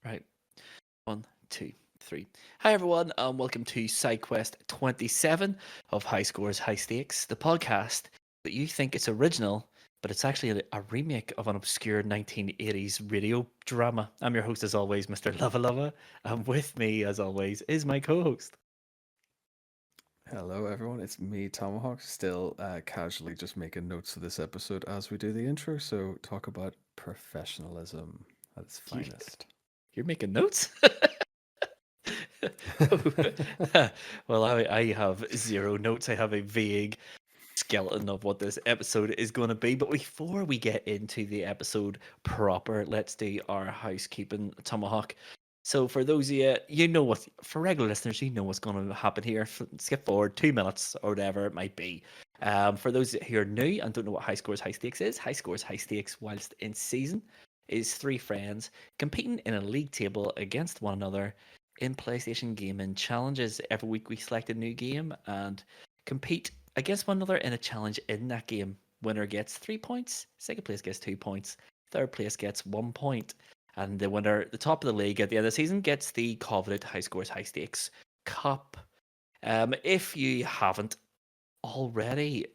Right. 1, 2, 3. Hi, everyone, and welcome to SideQuest 27 of High Scores, High Stakes, the podcast that you think it's original, but it's actually a remake of an obscure 1980s radio drama. I'm your host, as always, Mr. Luvva, and with me, as always, is my co host. Hello, everyone. It's me, Tomahawk, still casually just making notes for this episode as we do the intro. So, talk about professionalism at its You, finest. you're making notes? Well, I have zero notes. I have a vague skeleton of what this episode is going to be. But before we get into the episode proper, let's do our housekeeping, Tomahawk. So, for those of you, you know what, for regular listeners, you know what's going to happen here. Skip forward 2 minutes or whatever it might be. For those who are new and don't know what High Scores, High Stakes is, High Scores, High Stakes, whilst in season, is three friends competing in a league table against one another in PlayStation gaming challenges. Every week we select a new game and compete against one another in a challenge in that game. Winner gets 3 points, second place gets 2 points, third place gets 1 point, and the winner, the top of the league at the end of the season, gets the coveted High Scores, High Stakes Cup. If you haven't already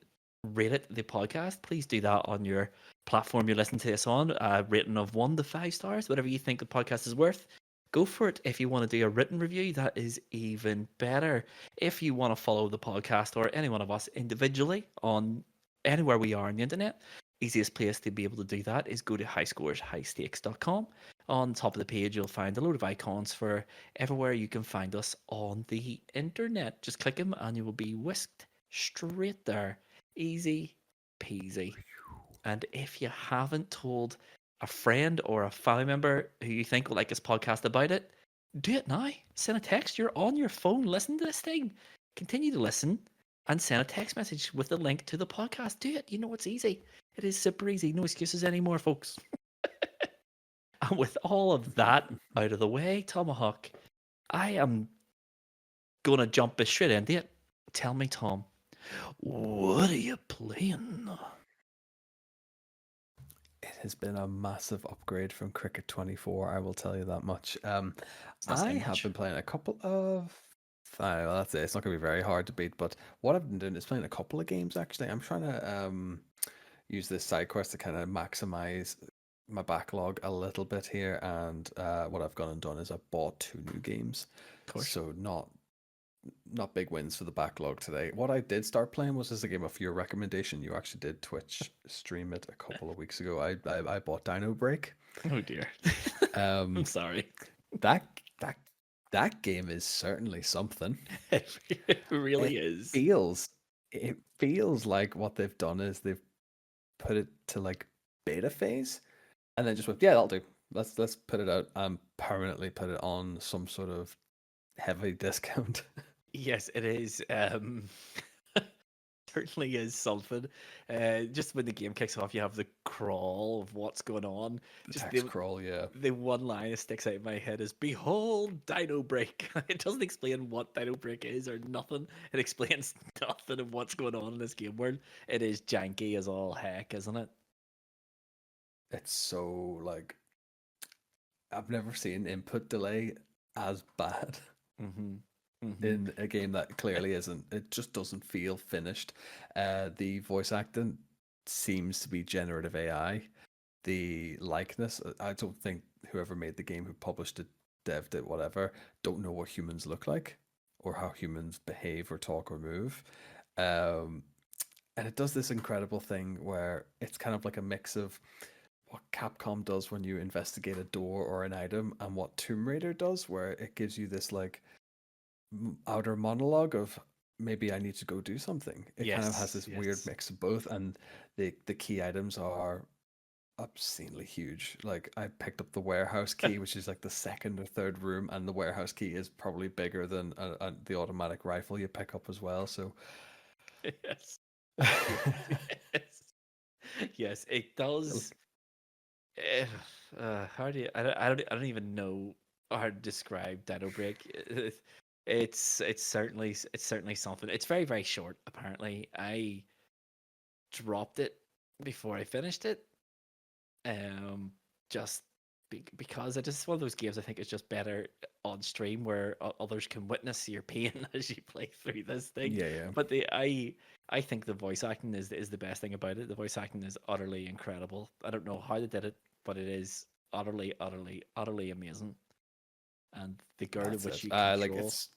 rated the podcast, please do that on your platform you listen to this on. A rating of 1 to 5 stars, whatever you think the podcast is worth. Go for it. If you want to do a written review, that is even better. If you want to follow the podcast or any one of us individually on anywhere we are on the internet, easiest place to be able to do that is go to highscoreshighstakes.com. On top of the page, you'll find a load of icons for everywhere you can find us on the internet. Just click them and you will be whisked straight there. Easy peasy. And if you haven't told a friend or a family member who you think will like this podcast about it, do it now. Send a text. You're on your phone. Listen to this thing. Continue to listen and send a text message with the link to the podcast. Do it. You know it's easy. It is super easy. No excuses anymore, folks. And with all of that out of the way, Tomahawk, I am going to jump straight into it. Tell me, Tom, what are you playing? It has been a massive upgrade from Cricket 24, I will tell you that much. It's not I saying have much. been playing a couple of. Well, that's it. It's not going to be very hard to beat, but what I've been doing is playing a couple of games actually. I'm trying to use this side quest to kind of maximize my backlog a little bit here. And what I've gone and done is I bought two new games, Of course. so not big wins for the backlog today. What I did start playing was this a game of your recommendation. You actually did Twitch stream it a couple of weeks ago. I bought Dino Break. Oh dear. I'm Um, sorry. that that that game is certainly something. It really It is. feels it feels like what they've done is they've put it to like beta phase and then just went, yeah, that'll do. Let's put it out and permanently put it on some sort of heavy discount. Yes, it is. Certainly is something. Just when the game kicks off, you have the crawl of what's going on. The Just text crawl, yeah. the one line that sticks out in my head is "Behold, Dino Break." It doesn't explain what Dino Break is or nothing. It explains nothing of what's going on in this game world. It is janky as all heck, isn't it? It's so like I've never seen input delay as bad Mm-hmm. Mm-hmm. in a game that clearly isn't. It just doesn't feel finished. The voice acting seems to be generative AI. The likeness, I don't think whoever made the game, who published it, devved it, whatever, don't know what humans look like or how humans behave or talk or move. Um, and it does this incredible thing where it's kind of like a mix of what Capcom does when you investigate a door or an item and what Tomb Raider does, where it gives you this like outer monologue of maybe I need to go do something. It kind of has Yes. this weird Yes. mix of both, and the key items are obscenely huge. Like I picked up the warehouse key, which is like the second or third room, and the warehouse key is probably bigger than the automatic rifle you pick up as well. So Yes. Yes. Yes. It does. Eh, how do you, I don't even know how to describe Dino Break. It's certainly something. It's very very short. Apparently, I dropped it before I finished it. Um, just because it is one of those games I think is just better on stream where others can witness your pain as you play through this thing. Yeah, yeah. But I think the voice acting is the best thing about it. The voice acting is utterly incredible. I don't know how they did it, but it is utterly, utterly, utterly amazing. And the girl in That's which it. you Like control, it's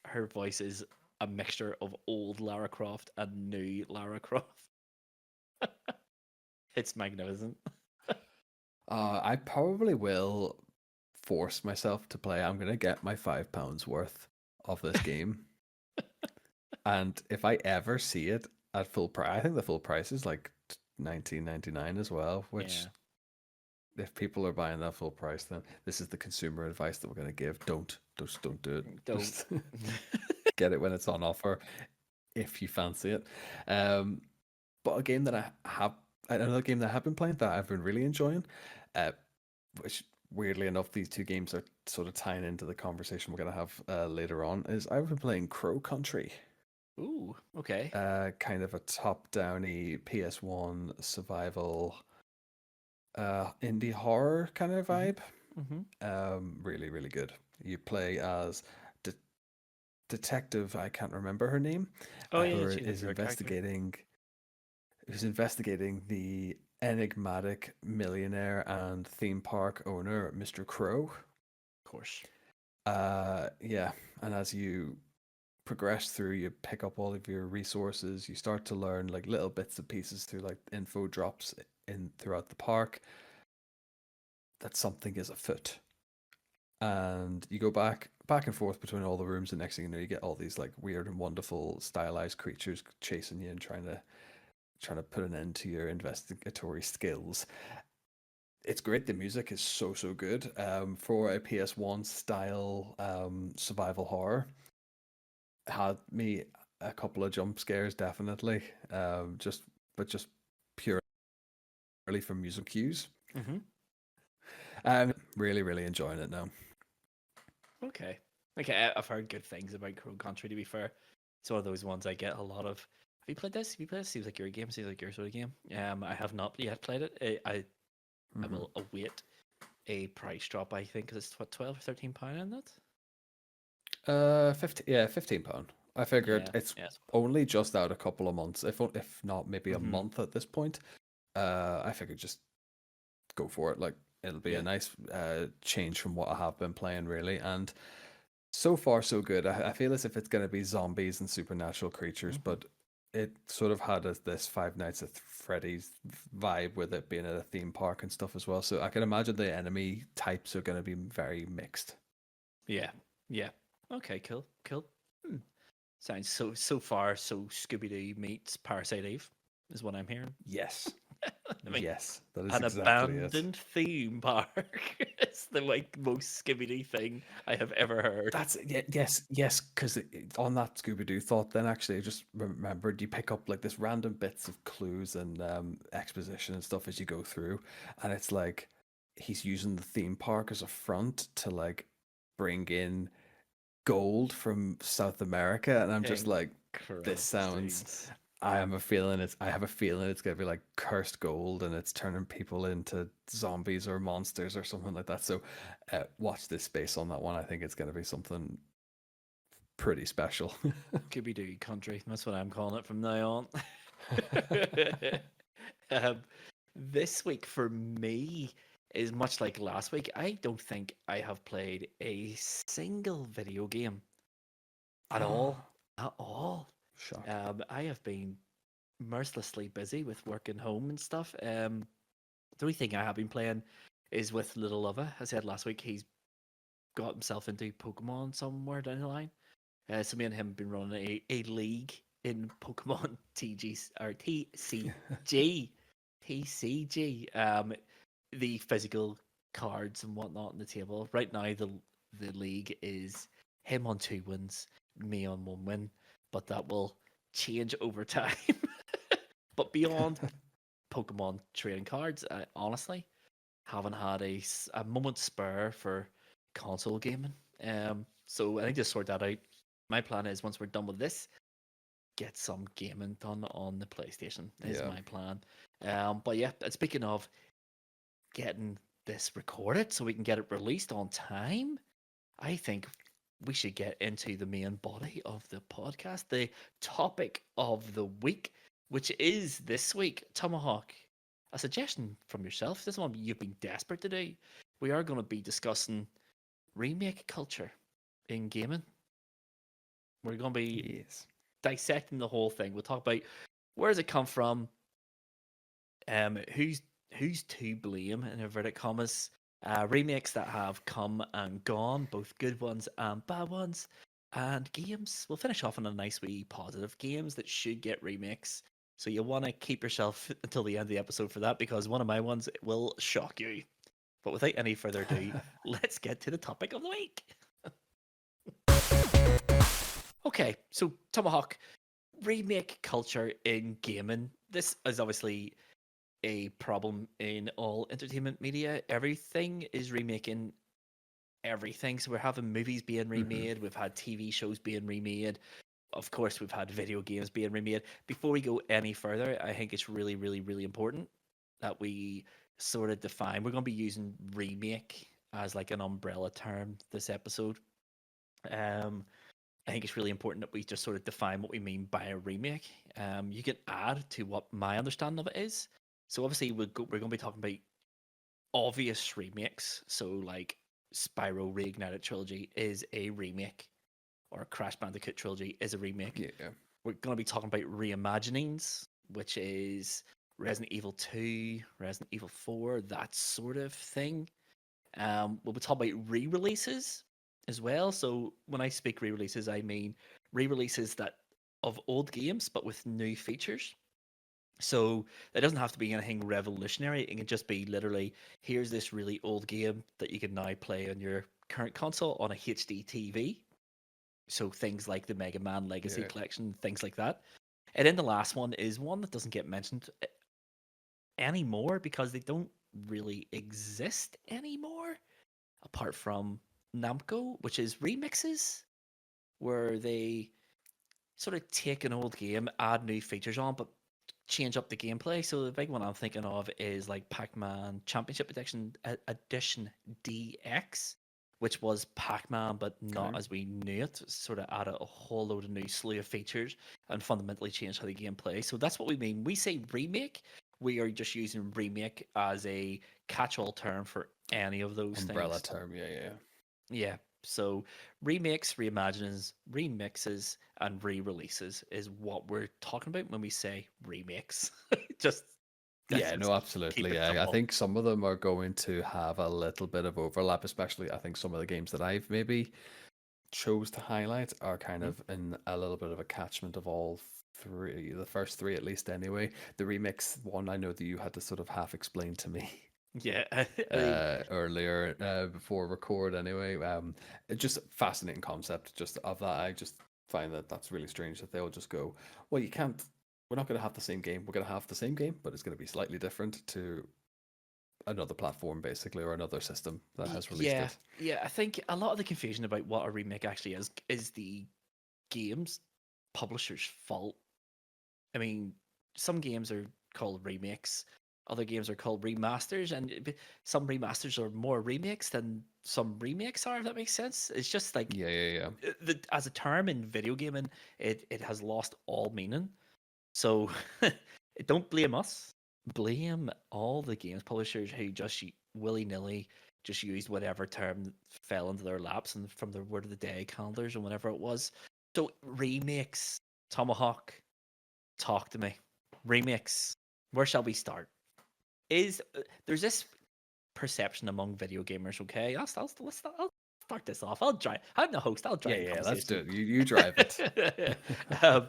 her voice is a mixture of old Lara Croft and new Lara Croft. It's magnificent. I probably will force myself to play. I'm gonna get my £5 worth of this game, and if I ever see it at full price, I think the full price is like 19.99 as well. Which, Yeah. if people are buying that full price, then this is the consumer advice that we're gonna give. Don't do it. Don't. Just get it when it's on offer if you fancy it. But a game that another game that I have been playing that I've been really enjoying, uh, which weirdly enough, these two games are sort of tying into the conversation we're going to have later on, is I've been playing Crow Country. Ooh, okay. Kind of a top-downy PS1 survival indie horror kind of Mm-hmm. vibe. Mm-hmm. Really, really good. You play as de- detective, I can't remember her name, Oh yeah, who she's a is great character. investigating the enigmatic millionaire and theme park owner, Mr. Crow. Of course. Yeah, and as you progress through, you pick up all of your resources. You start to learn like little bits and pieces through like info drops in throughout the park that something is afoot. And you go back and forth between all the rooms, and next thing you know, you get all these like weird and wonderful stylized creatures chasing you and trying to put an end to your investigatory skills. It's great. The music is so good. For a PS1 style survival horror, had me a couple of jump scares definitely. Just purely from music cues. Mm-hmm. Really enjoying it now. Okay. Okay, I've heard good things about Crow Country, to be fair. It's one of those ones I get a lot of. Have you played this? Have you played this? Seems like your game. Seems like your sort of game. I have not yet played it. I Mm-hmm. will await a price drop, I think, 'cause it's what, 12 or £13 on that? 15, yeah, £15. I figured Yeah, it's yes. only just out a couple of months, if not maybe a Mm-hmm. month at this point. I figured just go for it. Like it'll be a Yeah. nice change from what I have been playing, really. And so far, so good. I feel as if it's going to be zombies and supernatural creatures, Mm-hmm. but it sort of had this Five Nights at Freddy's vibe with it being at a theme park and stuff as well. So I can imagine the enemy types are going to be very mixed. Yeah. Yeah. Okay, cool. Cool. Hmm. Sounds so far so Scooby Doo meets Parasite Eve is what I'm hearing. Yes, I mean, yes, that is an exactly it. abandoned theme park. It's the like most Scooby Doo thing I have ever heard. That's yes, because on that Scooby Doo thought, then actually I just remembered you pick up like this random bits of clues and exposition and stuff as you go through, and it's like he's using the theme park as a front to like bring in gold from South America, and I'm just like, this sounds. Interesting. I have a feeling it's gonna be like cursed gold, and it's turning people into zombies or monsters or something like that. So, watch this space on that one. I think it's gonna be something pretty special. Scooby Doo country. That's what I'm calling it from now on. um, this week for me is much like last week. I don't think I have played a single video game at all. At all. Shock. I have been mercilessly busy with work and home and stuff. The only thing I have been playing is with little Luvva. As I said last week, he's got himself into Pokemon somewhere down the line. So me and him have been running a league in Pokemon TG or TCG. TCG. The physical cards and whatnot on the table. Right now the league is him on 2 wins, me on 1 win, but that will change over time. But beyond Pokemon trading cards, I honestly haven't had a moment's spare for console gaming. So I need to sort that out. My plan is once we're done with this, get some gaming done on the PlayStation. Is Yeah. my plan. But yeah, speaking of getting this recorded so we can get it released on time, I think we should get into the main body of the podcast, the topic of the week, which is this week, Tomahawk. A suggestion from yourself. This one you've been desperate to do. We are going to be discussing remake culture in gaming. We're going to be Yes. dissecting the whole thing. We'll talk about where does it come from, who's to blame in inverted commas, remakes that have come and gone, both good ones and bad ones, and games. We'll finish off on a nice wee positive games that should get remakes. So you want to keep yourself until the end of the episode for that because one of my ones will shock you. But without any further ado, let's get to the topic of the week. Okay, so Tomahawk, remake culture in gaming. This is obviously a problem in all entertainment media. Everything is remaking everything. So we're having movies being remade, we've had TV shows being remade, of course, we've had video games being remade. Before we go any further, I think it's really, really, really important that we sort of define. We're going to be using remake as like an umbrella term this episode. I think it's really important that we just sort of define what we mean by a remake. You can add to what my understanding of it is. So obviously we're going to be talking about obvious remakes. So like Spyro Reignited Trilogy is a remake, or Crash Bandicoot Trilogy is a remake. Yeah. We're going to be talking about reimaginings, which is Resident Evil 2, Resident Evil 4, that sort of thing. We'll be talking about re-releases as well. So when I speak re-releases, I mean re-releases that of old games but with new features. So it doesn't have to be anything revolutionary. It can just be literally, here's this really old game that you can now play on your current console on a HD TV. So things like the Mega Man Legacy Collection, things like that. And then the last one is one that doesn't get mentioned anymore because they don't really exist anymore, apart from Namco, which is remixes, where they sort of take an old game, add new features on, but change up the gameplay. So the big one I'm thinking of is like Pac-Man Championship Edition DX, which was Pac-Man, but not as we knew it. Sort of added a whole load of new slew of features and fundamentally changed how the game plays. So that's what we mean. We say remake. We are just using remake as a catch-all term for any of those Umbrella things. term, yeah. Yeah. So remakes, reimaginings, remixes, and re-releases is what we're talking about when we say remakes. just Yeah, no, keep absolutely. it Yeah, I simple. think some of them are going to have a little bit of overlap, especially I think some of the games that I've maybe chose to highlight are kind of in a little bit of a catchment of all three, the first three at least anyway. The remix one I know that you had to sort of half explain to me Yeah, I mean, earlier before record anyway. It's just a fascinating concept just of that. I just find that that's really strange that they'll just go, well, you can't, we're not going to have the same game. We're going to have the same game, but it's going to be slightly different to another platform basically, or another system that has released yeah, it. yeah. I think a lot of the confusion about what a remake actually is the game's publisher's fault. I mean, some games are called remakes, other games are called remasters, and some remasters are more remakes than some remakes are. If that makes sense, it's just like Yeah. as a term in video gaming, it has lost all meaning. So don't blame us. Blame all the games publishers who just willy nilly just used whatever term fell into their laps and from their word of the day calendars or whatever it was. So remakes, Tomahawk, talk to me. Remakes. Where shall we start? Is there's this perception among video gamers? Okay, I'll start this off. I'll drive. I'm the host. I'll drive the Yeah, let's do conversation. it. You drive it. um,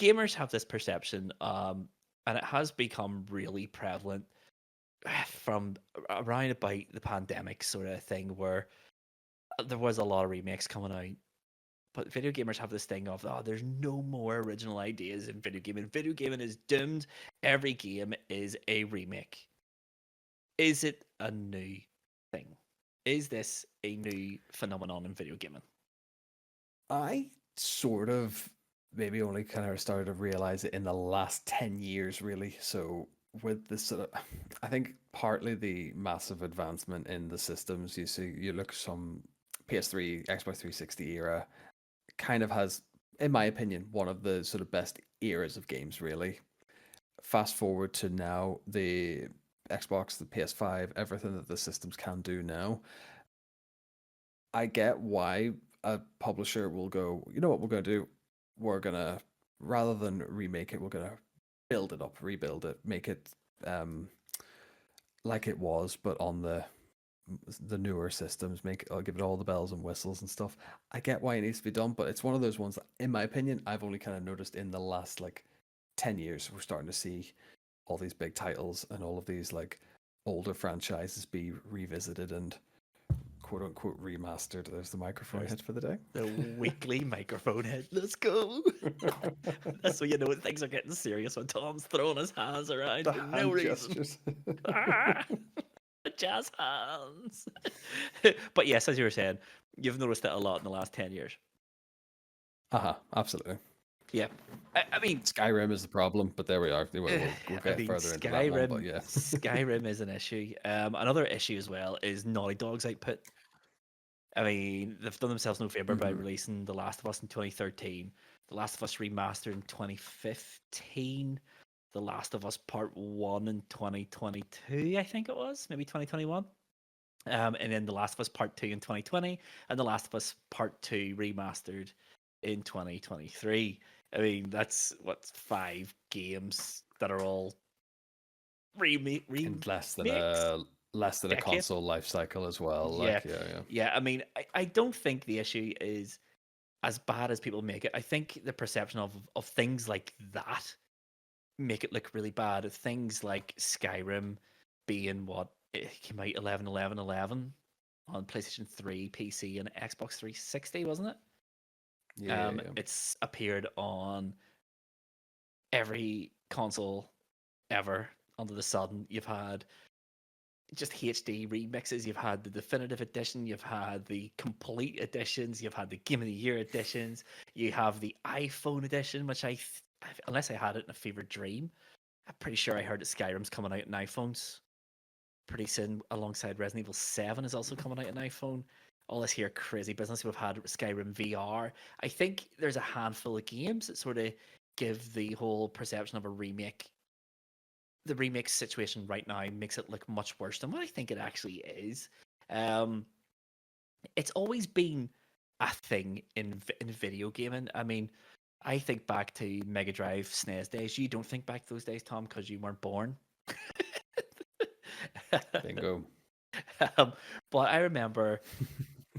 gamers have this perception, and it has become really prevalent from around about the pandemic sort of thing, where there was a lot of remakes coming out. But video gamers have this thing of, oh, there's no more original ideas in video gaming. Video gaming is doomed. Every game is a remake. Is it a new thing? Is this a new phenomenon in video gaming? I sort of maybe only kind of started to realize it in the last 10 years, really. So with this sort of, I think partly the massive advancement in the systems. You see, you look some PS3, Xbox 360 era kind of has, in my opinion, one of the sort of best eras of games, really. Fast forward to now, the Xbox, the PS5, everything that the systems can do now. I get why a publisher will go, you know what we're going to do? We're going to, rather than remake it, we're going to build it up, rebuild it, make it like it was, but on the newer systems, make I'll give it all the bells and whistles and stuff. I get why it needs to be done, but it's one of those ones that, in my opinion, I've only kind of noticed in the last like 10 years. We're starting to see all these big titles and all of these like older franchises be revisited and quote unquote remastered. There's the microphone There's hit for the day. the weekly microphone hit. Let's go. That's so you know things are getting serious when Tom's throwing his hands around The for no hand reason. gestures. Ah, the jazz hands. But yes, as you were saying, you've noticed that a lot in the last 10 years. Absolutely. Yeah. I mean, Skyrim is the problem, but there we are. We'll I get mean, further into that one, but yeah. Skyrim is an issue. Another issue as well is Naughty Dog's output. I mean, they've done themselves no favor by Mhm. releasing The Last of Us in 2013, The Last of Us Remastered in 2015, The Last of Us Part 1 in 2022, I think it was, maybe 2021. And then The Last of Us Part 2 in 2020, and The Last of Us Part 2 Remastered in 2023. I mean, that's what, 5 games that are all In remakes? less than a Decade? console life cycle as well. Yeah. Like yeah. Yeah, I mean, I don't think the issue is as bad as people make it. I think the perception of things like that make it look really bad. Things like Skyrim being what it came out 11/11/11 on PlayStation 3, PC, and Xbox 360, wasn't it? Yeah. It's appeared on every console ever under the sun. You've had just HD remixes. You've had the definitive edition. You've had the complete editions. You've had the Game of the Year editions. You have the iPhone edition, which unless I had it in a fever dream, I'm pretty sure I heard that Skyrim's coming out in iPhones pretty soon, alongside Resident Evil 7 is also coming out in iPhone. All this here crazy business. We've had Skyrim VR. I think there's a handful of games that sort of give the whole perception of a remake. The remake situation right now makes it look much worse than what I think it actually is. Um, it's always been a thing in video gaming. I mean, I think back to Mega Drive SNES days. You don't think back to those days, Tom, because you weren't born. Bingo. um, but I remember,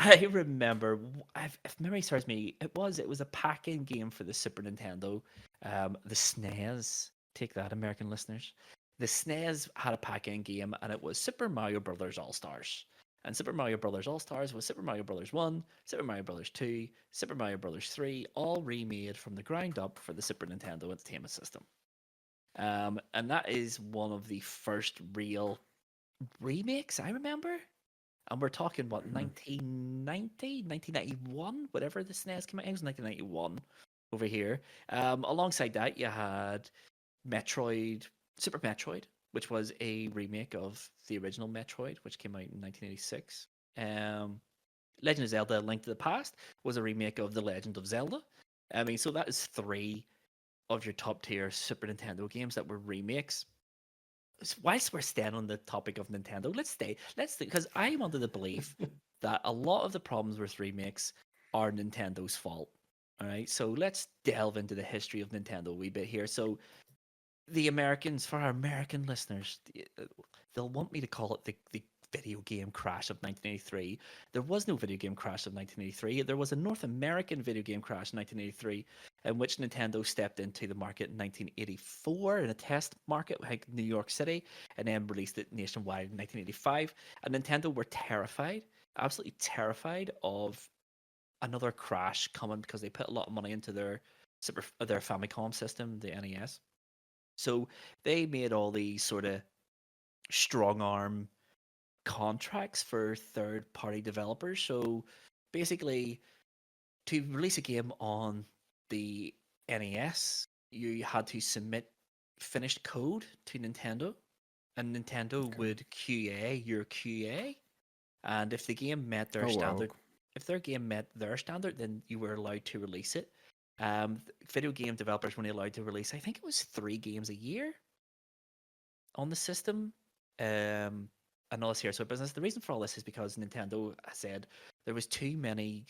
if memory serves me, it was a pack-in game for the Super Nintendo, the SNES. Take that, American listeners. The SNES had a pack-in game, and it was Super Mario Brothers All Stars. And Super Mario Brothers All Stars was Super Mario Brothers 1, Super Mario Brothers 2, Super Mario Brothers 3, all remade from the ground up for the Super Nintendo Entertainment System. And that is one of the first real remakes I remember. And we're talking, what, Mhm. 1990, 1991, whatever the SNES came out. It was 1991 over here. Alongside that, you had Metroid, Super Metroid, which was a remake of the original Metroid, which came out in 1986. Legend of Zelda: Link to the Past was a remake of The Legend of Zelda. I mean, so that is 3 of your top tier Super Nintendo games that were remakes. Whilst we're staying on the topic of Nintendo, let's because I am under the belief that a lot of the problems with remakes are Nintendo's fault. All right, so let's delve into the history of Nintendo a wee bit here. So the Americans, for our American listeners, they'll want me to call it the video game crash of 1983. There was no video game crash of 1983. There was a North American video game crash in 1983, in which Nintendo stepped into the market in 1984 in a test market like New York City, and then released it nationwide in 1985. And Nintendo were terrified, absolutely terrified of another crash coming, because they put a lot of money into their Famicom system, the NES. So they made all these sort of strong arm contracts for third party developers. So basically, to release a game on the NES, you had to submit finished code to Nintendo. and Nintendo Okay. would QA your QA, and if the game met their Oh wow. standard, if their game met their standard, then you were allowed to release it. Video game developers were only allowed to release, I think it was 3 games a year on the system. And all this here. So business. The reason for all this is because Nintendo said there was too many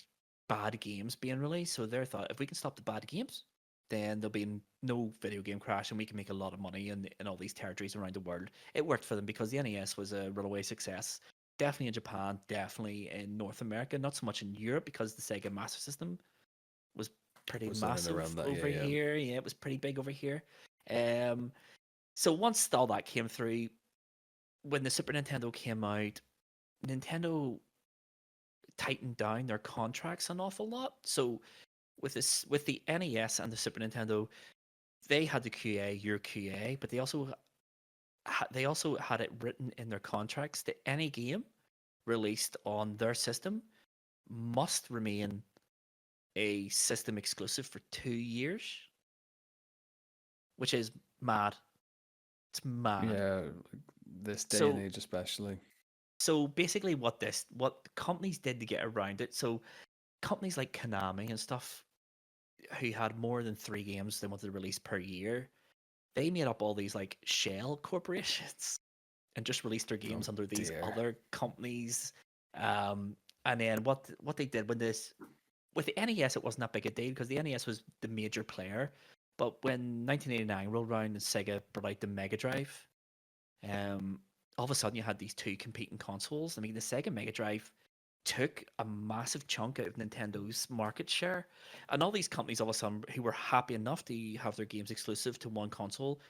bad games being released. So they thought if we can stop the bad games, then there'll be no video game crash, and we can make a lot of money in all these territories around the world. It worked for them because the NES was a runaway success. Definitely in Japan, definitely in North America, not so much in Europe because the Sega Master System was pretty Was in and massive around that, yeah, over yeah. here. Yeah, it was pretty big over here. Um, so once all that came through, when the Super Nintendo came out, Nintendo tightened down their contracts an awful lot. So with the NES and the Super Nintendo, they had the QA, your QA, but they also had it written in their contracts that any game released on their system must remain a system exclusive for 2 years, which is mad. It's mad. Yeah, like this day and So age especially. so basically what companies did to get around it. So companies like Konami and stuff who had more than 3 games they wanted to release per year, they made up all these like shell corporations and just released their Oh games under these dear. other companies. Um, and then what they did when this with the NES, it wasn't that big a deal because the NES was the major player. But when 1989 rolled around and Sega brought out the Mega Drive, um, all of a sudden you had these two competing consoles. I mean, the Sega Mega Drive took a massive chunk out of Nintendo's market share, and all these companies all of a sudden who were happy enough to have their games exclusive to one console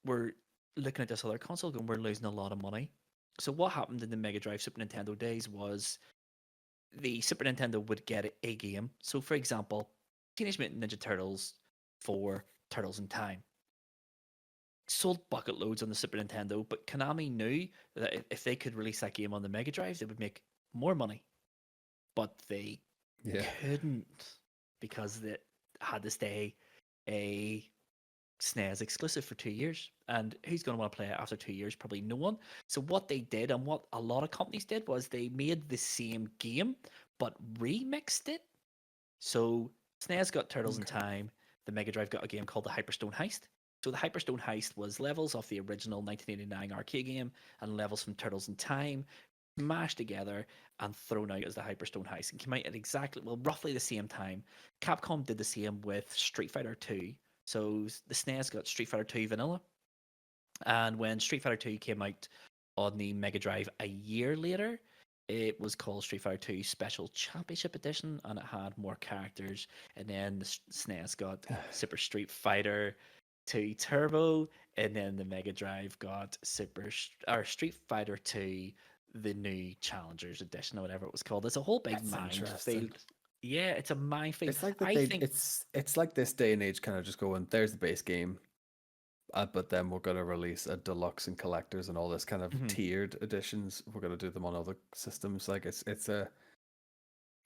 were looking at this other console going, "We're losing a lot of money." So what happened in the Mega Drive Super Nintendo days was the Super Nintendo would get a game. So, for example, Teenage Mutant Ninja Turtles for Turtles in Time sold bucket loads on the Super Nintendo, but Konami knew that if they could release that game on the Mega Drive, they would make more money. But they Yeah. couldn't because it had to stay a SNES exclusive for 2 years. And who's going to want to play it after 2 years? Probably no one. So what they did, and what a lot of companies did, was they made the same game but remixed it. So SNES got Turtles in Okay. Time. The Mega Drive got a game called the Hyperstone Heist. So the Hyperstone Heist was levels of the original 1989 arcade game and levels from Turtles in Time mashed together and thrown out as the Hyperstone Heist, and came out at exactly, well, roughly the same time. Capcom did the same with Street Fighter 2. So the SNES got Street Fighter 2 Vanilla, and when Street Fighter 2 came out on the Mega Drive a year later, it was called Street Fighter 2 Special Championship Edition, and it had more characters. And then the SNES got Super Street Fighter 2 Turbo, and then the Mega Drive got Street Fighter 2, the new Challengers Edition, or whatever it was called. It's a whole big That's interesting. minefield. Yeah, it's a minefield. It's like that I they think. it's like this day and age kind of just going, there's the base game, but then we're gonna release a deluxe and collectors and all this kind of Mhm. tiered editions. We're gonna do them on other systems. Like it's a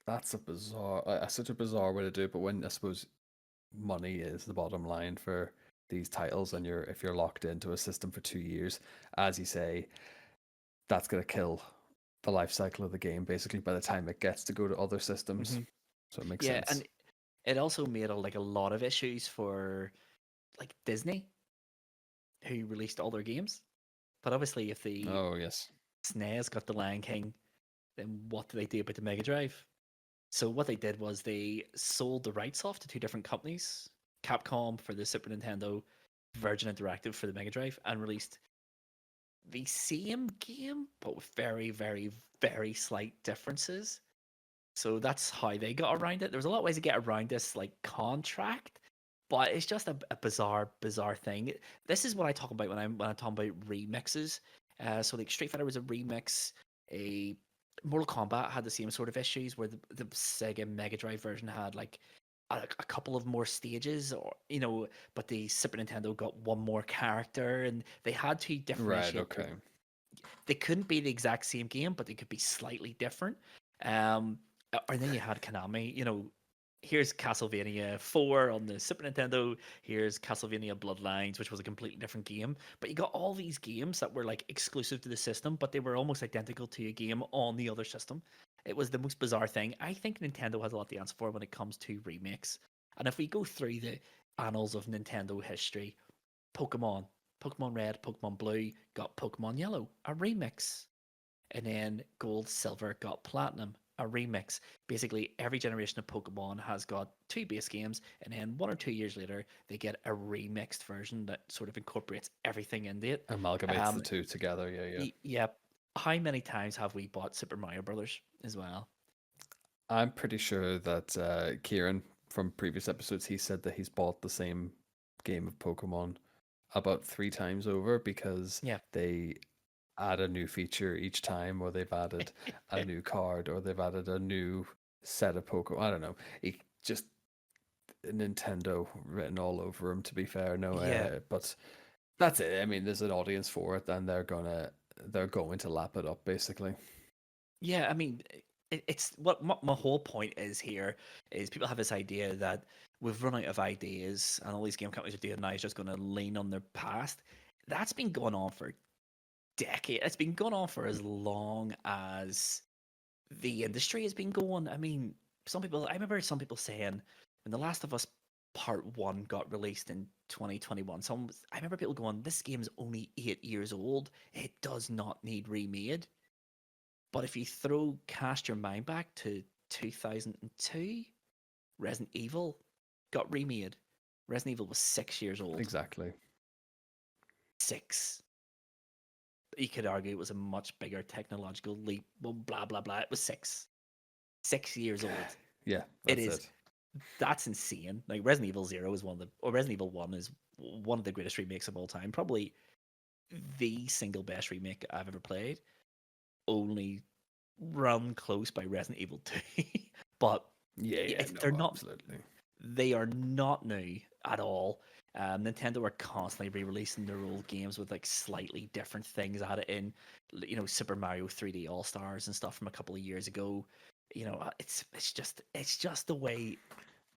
that's a bizarre, such a bizarre way to do it. But when I suppose money is the bottom line for these titles, and you're if you're locked into a system for 2 years, as you say, that's gonna kill the life cycle of the game basically by the time it gets to go to other systems. Mhm. So it makes Yeah, sense. and it also made like a lot of issues for like Disney, who released all their games. But obviously, if the Oh yes. SNES got the Lion King, then what do they do about the Mega Drive? So what they did was they sold the rights off to two different companies: Capcom for the Super Nintendo, Virgin Interactive for the Mega Drive, and released the same game but with very, very, very slight differences. So that's how they got around it. There's a lot of ways to get around this like contract, but it's just a bizarre, bizarre thing. This is what I talk about when I'm talking about remixes. So like Street Fighter was a remix. A Mortal Kombat had the same sort of issues where the Sega Mega Drive version had like a couple of more stages, or but the Super Nintendo got one more character, and they had to Right. differentiate their. Okay. They couldn't be the exact same game, but they could be slightly different. Or then you had Konami, here's Castlevania 4 on the Super Nintendo. Here's Castlevania Bloodlines, which was a completely different game. But you got all these games that were like exclusive to the system, but they were almost identical to a game on the other system. It was the most bizarre thing. I think Nintendo has a lot to answer for when it comes to remakes. And if we go through the annals of Nintendo history, Pokemon, Pokemon Red, Pokemon Blue got Pokemon Yellow, a remix. And then Gold, Silver got Platinum, a remix. Basically, every generation of Pokemon has got two base games, and then 1 or 2 years later, they get a remixed version that sort of incorporates everything into it. Amalgamates the two together. Yeah, yeah. Yeah. How many times have we bought Super Mario Brothers as well? I'm pretty sure that Kieran from previous episodes, he said that he's bought the same game of Pokemon about 3 times over because Yeah. they add a new feature each time, or they've added a new card, or they've added a new set of Pokemon. I don't know. He just Nintendo written all over him. To be fair, no, Yeah. but that's it. I mean, there's an audience for it, and they're going to lap it up basically. Yeah, I mean, it's what my whole point is here is people have this idea that we've run out of ideas and all these game companies are doing now is just going to lean on their past. That's been going on for decades. It's been going on for as long as the industry has been going. I mean, I remember some people saying when The Last of Us Part 1 got released in 2021, I remember people going, this game's only 8 years old. It does not need remade. But if you cast your mind back to 2002, Resident Evil got remade. Resident Evil was 6 years old. Exactly. 6. You could argue it was a much bigger technological leap. Well, blah blah blah. It was 6. 6 years old. Yeah, It that's is. it. That's insane. Like Resident Evil Zero is or Resident Evil One is one of the greatest remakes of all time. Probably the single best remake I've ever played. Only run close by Resident Evil 2. But Yeah, they're no, not. absolutely. They are not new at all. Nintendo are constantly re-releasing their old games with like slightly different things added in. Super Mario 3D All Stars and stuff from a couple of years ago. It's just the way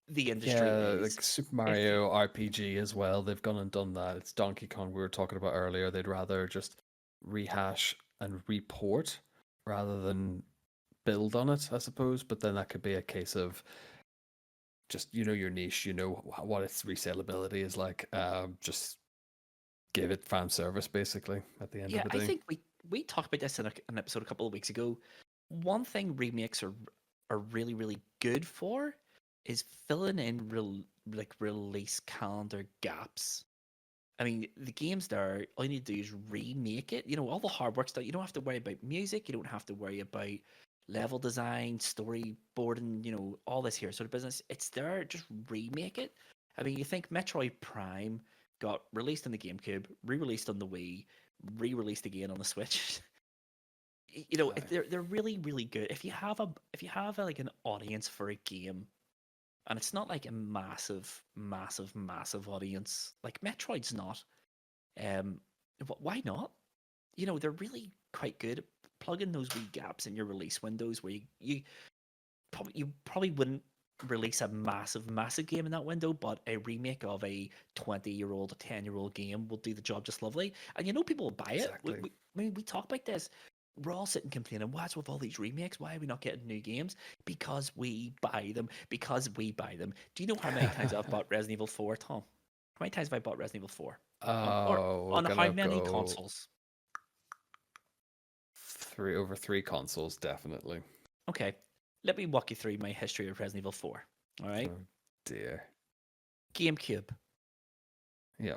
the industry Yeah, is. like Super If Mario RPG as well. They've gone and done that. It's Donkey Kong we were talking about earlier. They'd rather just rehash and report rather than build on it, I suppose. But then that could be a case of just your niche, what its resaleability is like. Just give it fan service basically at the end of Yeah, the I day. think we talked about this in an episode a couple of weeks ago. One thing remakes are really really good for is filling in release calendar gaps. I mean, the games there, all you need to do is remake it. All the hard work stuff. You don't have to worry about music. You don't have to worry about level design, storyboarding. All this here sort of business. It's there. Just remake it. I mean, you think Metroid Prime got released on the GameCube, re-released on the Wii, re-released again on the Switch. Aye. They're really really good. If you have like an audience for a game, and it's not like a massive massive massive audience like Metroid's not. um, why not? They're really quite good at plugging those wee gaps in your release windows where you probably wouldn't release a massive massive game in that window, but a remake of a 20-year-old, a 10-year-old game will do the job just lovely, and people will buy it. Exactly. We talk about this. We're all sitting complaining, what's with all these remakes? Why are we not getting new games? Because we buy them. Because we buy them. Do you know how many times I've bought Resident Evil 4, Tom? How many times have I bought Resident Evil 4? Or Oh, we're on how gonna many go consoles? over three consoles, definitely. Okay, let me walk you through my history of Resident Evil 4. All right. Oh dear. GameCube, Yeah.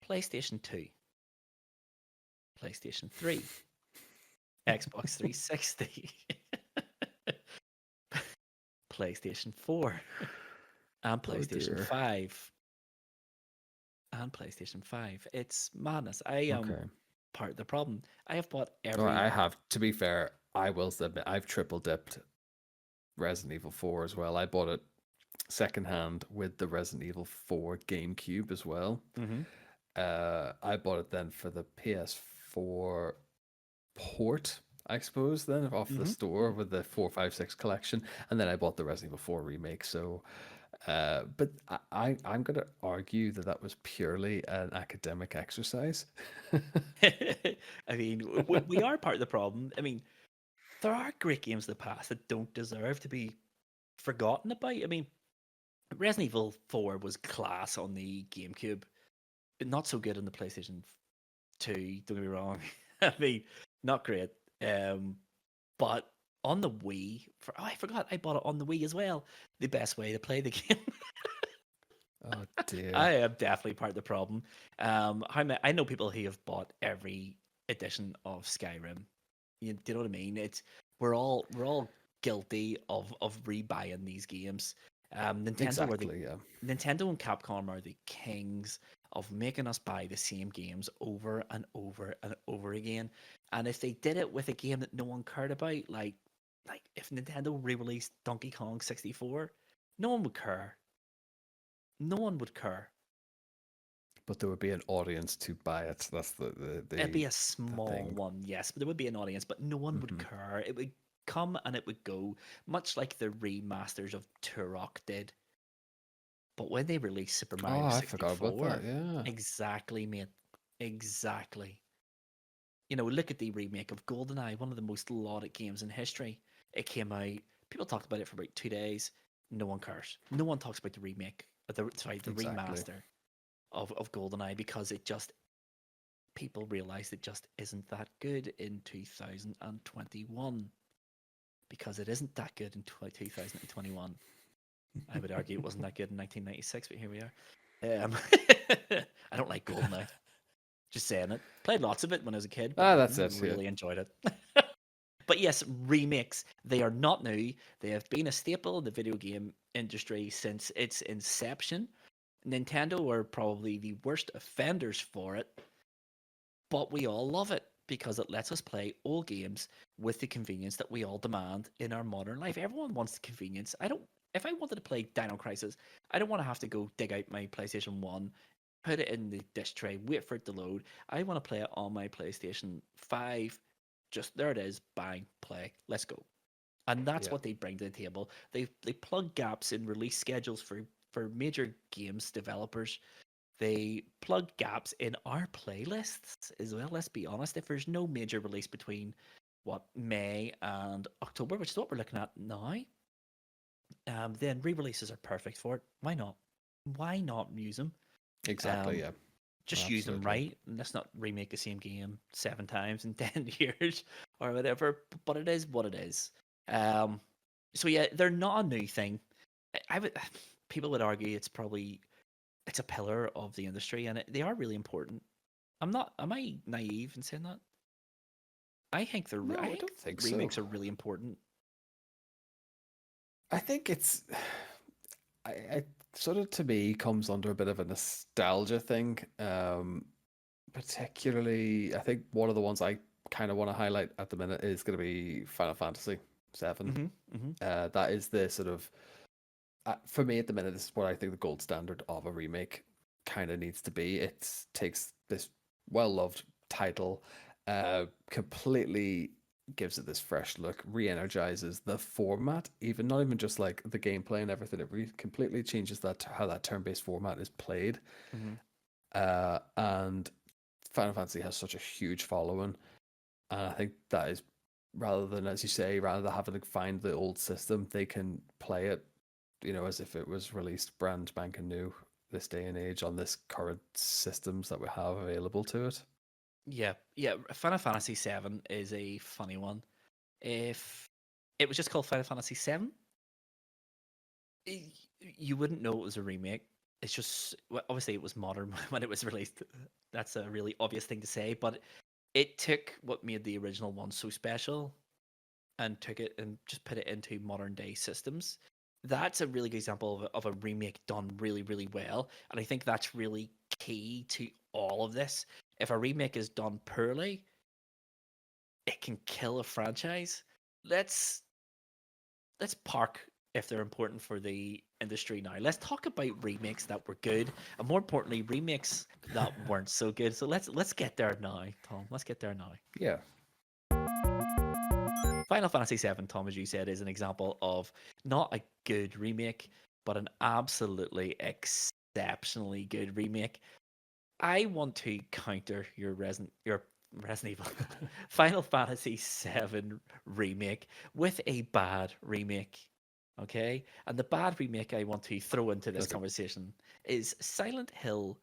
PlayStation 2, PlayStation 3, Xbox 360, PlayStation 4, and Oh PlayStation dear. 5. And PlayStation 5. It's madness. I am Okay. part of the problem. I have bought Oh, I every. have, to be fair, I will admit, I've triple dipped Resident Evil 4 as well. I bought it secondhand with the Resident Evil 4 GameCube as well. Mhm. I bought it then for the PS4 port. I suppose, then off the Hmm. store with the 4, 5, 6 collection, and then I bought the Resident Evil 4 remake. So, but I'm gonna argue that that was purely an academic exercise. I mean, we are part of the problem. I mean, there are great games of the past that don't deserve to be forgotten about. I mean, Resident Evil 4 was class on the GameCube, but not so good on the PlayStation 2. Don't get me wrong. I mean, not great. Um, but on the Wii, I forgot I bought it on the Wii as well. The best way to play the game. Oh I dear. am definitely part of the problem. I know people who have bought every edition of Skyrim. Do you know what I mean? We're all guilty of rebuying these games. Nintendo are the Exactly. Yeah. Nintendo and Capcom are the kings of making us buy the same games over and over and over again. And if they did it with a game that no one cared about, like if Nintendo re-released Donkey Kong 64, no one would care. No one would care. But there would be an audience to buy it. That's It'd be a the small thing. one, yes, but there would be an audience, but no one would Hmm. care. It would come and it would go, much like the remasters of Turok did. But when they released Super Oh, Mario I forgot about that. 64, Yeah. exactly, mate. Exactly. Look at the remake of GoldenEye, one of the most lauded games in history. It came out, people talked about it for about 2 days. No one cares. No one talks about the remake, the Exactly. remaster of GoldenEye because people realize it just isn't that good in 2021 because it isn't that good in 2021. I would argue it wasn't that good in 1996, but here we are. I don't like GoldenEye. Just saying it. Played lots of it when I was a kid, but Ah, that's never it. Yeah. really enjoyed it. But yes, remakes. They are not new. They have been a staple in the video game industry since its inception. Nintendo are probably the worst offenders for it, but we all love it because it lets us play old games with the convenience that we all demand in our modern life. Everyone wants the convenience. I don't. If I wanted to play Dino Crisis, I don't want to have to go dig out my PlayStation 1, put it in the disk tray, wait for it to load. I want to play it on my PlayStation 5. Just there it is, bang, play, let's go. And that's Yeah. what they bring to the table. They plug gaps in release schedules for major games developers. They plug gaps in our playlists as well. Let's be honest. If there's no major release between May and October, which is what we're looking at now, then re-releases are perfect for it. Why not? Why not use them? Exactly. Um, Yeah. just use them Absolutely. right. And let's not remake the same game 7 times in 10 years or whatever. But it is what it is. Um, so yeah, they're not a new thing. I would people would argue it's a pillar of the industry, and they are really important. I'm not. Am I naive in saying that? I No, I think don't think so. remakes are really important. I think it's I sort of, to me, comes under a bit of a nostalgia thing. Particularly, I think one of the ones I kind of want to highlight at the minute is going to be Final Fantasy VII. Hmm. Hmm. That is the sort of, for me at the minute, this is what I think the gold standard of a remake kind of needs to be. It takes this well loved title, completely gives it this fresh look, re-energizes the format, even not even just like the gameplay and everything. It completely changes that how that turn-based format is played. Hmm. And Final Fantasy has such a huge following, and I think that is, rather than, as you say, rather than having to find the old system, they can play it, as if it was released brand spanking new this day and age on this current systems that we have available to it. Yeah, yeah. Final Fantasy VII is a funny one. If it was just called Final Fantasy VII, you wouldn't know it was a remake. It's just obviously it was modern when it was released. That's a really obvious thing to say, but it took what made the original one so special and took it and just put it into modern day systems. That's a really good example of a remake done really, really well. And I think that's really key to all of this. If a remake is done poorly, it can kill a franchise. Let's let's park if they're important for the industry now. Let's talk about remakes that were good, and more importantly, remakes that weren't so good. So let's get there now, Tom. Let's get there now. Yeah. Final Fantasy VII, Tom, as you said, is an example of not a good remake, but an absolutely exceptionally good remake. I want to counter your Resident Evil Final Fantasy VII remake with a bad remake. Okay? And the bad remake I want to throw into this Okay. conversation is Silent Hill,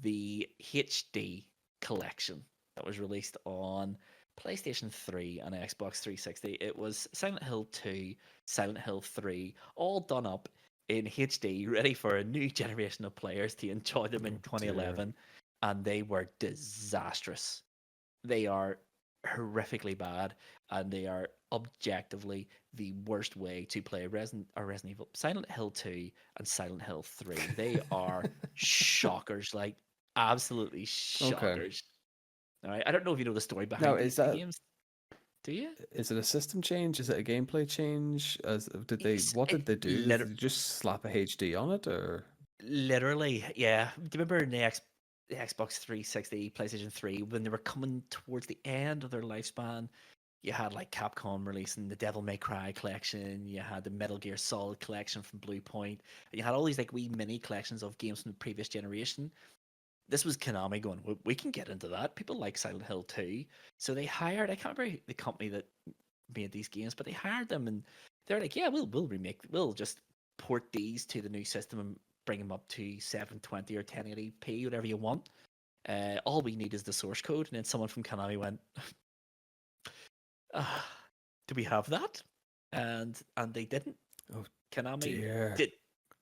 the HD collection that was released on PlayStation 3 and Xbox 360. It was Silent Hill 2, Silent Hill 3, all done up in HD, ready for a new generation of players to enjoy them in Oh dear. 2011. And they were disastrous. They are horrifically bad, and they are objectively the worst way to play Resident Evil. Silent Hill 2 and Silent Hill 3. They are shockers, like absolutely Okay. shockers. All right. I don't know if you know the story Now, behind these is two that games. Do you? is it a system change? Is it a gameplay change? As did they It's what it did they do? Did they just slap a HD on it or literally, yeah. Do you remember in the Xbox 360, PlayStation 3, when they were coming towards the end of their lifespan? You had like Capcom releasing the Devil May Cry collection, you had the Metal Gear Solid collection from Blue Point, and you had all these like wee mini collections of games from the previous generation. This was Konami going, we can get into that. People like Silent Hill 2. So they hired, I can't remember the company that made these games, but they hired them and they're like, yeah, we'll just port these to the new system and bring them up to 720 or 1080p, whatever you want. All we need is the source code. And then someone from Konami went, uh, do we have that? And they didn't. oh Konami dear.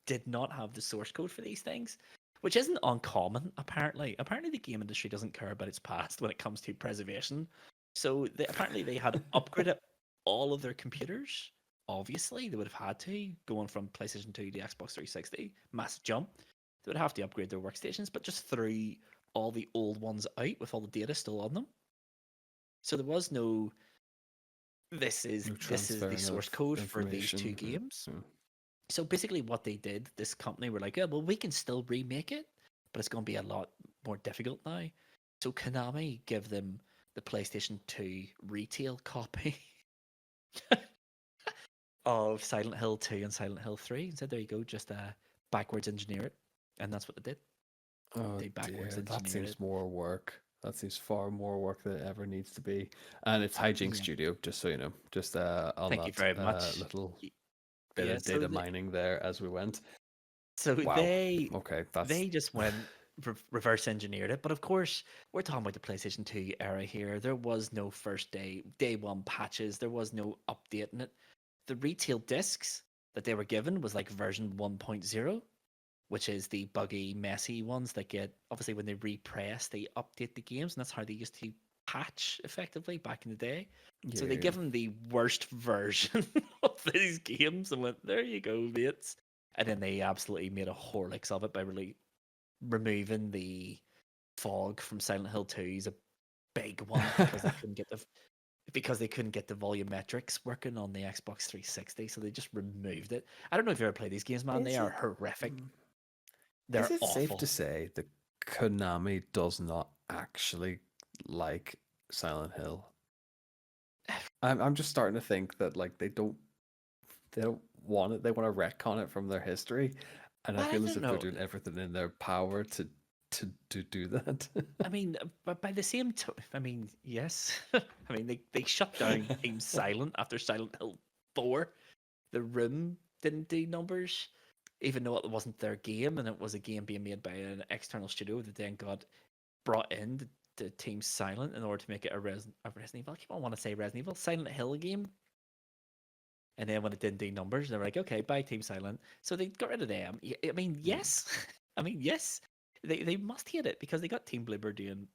did not have the source code for these things, which isn't uncommon. Apparently the game industry doesn't care about its past when it comes to preservation. So apparently they had upgraded all of their computers. Obviously, they would have had to going from PlayStation 2 to Xbox 360, massive jump. They would have to upgrade their workstations, but just threw all the old ones out with all the data still on them. So there was no No this is the transferring source of code for these two information. games. Yeah. So basically, what they did, this company were like, "Yeah, well, we can still remake it, but it's going to be a lot more difficult now." So Konami give them the PlayStation 2 retail copy of Silent Hill 2 and Silent Hill 3 and said, "There you go, just backwards engineer it," and that's what they did. Oh They backwards dear, that engineered it. seems more work. That seems far more work than it ever needs to be. And it's Hijinks Yeah. Studio, just so you know, just on Thank you that very much. little Y- bit Yeah. of data mining there as we went. So Wow. they Okay, that's they just went reverse engineered it. But of course, we're talking about the PlayStation 2 era here. There was no first day one patches. There was no updating it. The retail discs that they were given was like version 1.0, which is the buggy, messy ones that get obviously when they repress, they update the games, and that's how they used to patch effectively back in the day. So they yeah. give them the worst version of these games and went, there you go, mates. And then they absolutely made a Horlicks of it by really removing the fog from Silent Hill 2's a big one because they couldn't get the volumetrics working on the Xbox 360, so they just removed it. I don't know if you ever played these games, man. They Is are it horrific. mm, is They're it safe to awful. say that Konami does not actually like Silent Hill? I'm just starting to think that like they don't want it. They want to retcon it from their history, and I I feel as don't if they're know. doing everything in their power to do that. I mean, but by the same time, I mean, yes. I mean, they shut down Team Silent after Silent Hill 4. The Room didn't do numbers, even though it wasn't their game and it was a game being made by an external studio that then got brought in to Team Silent in order to make it a Resident Evil. I keep on want to say Resident Evil, Silent Hill game. And then when it didn't do numbers, they were like, okay, bye Team Silent. So they got rid of them. I mean, Mm, yes. I mean, yes. They must hate it because they got Team Bloober doing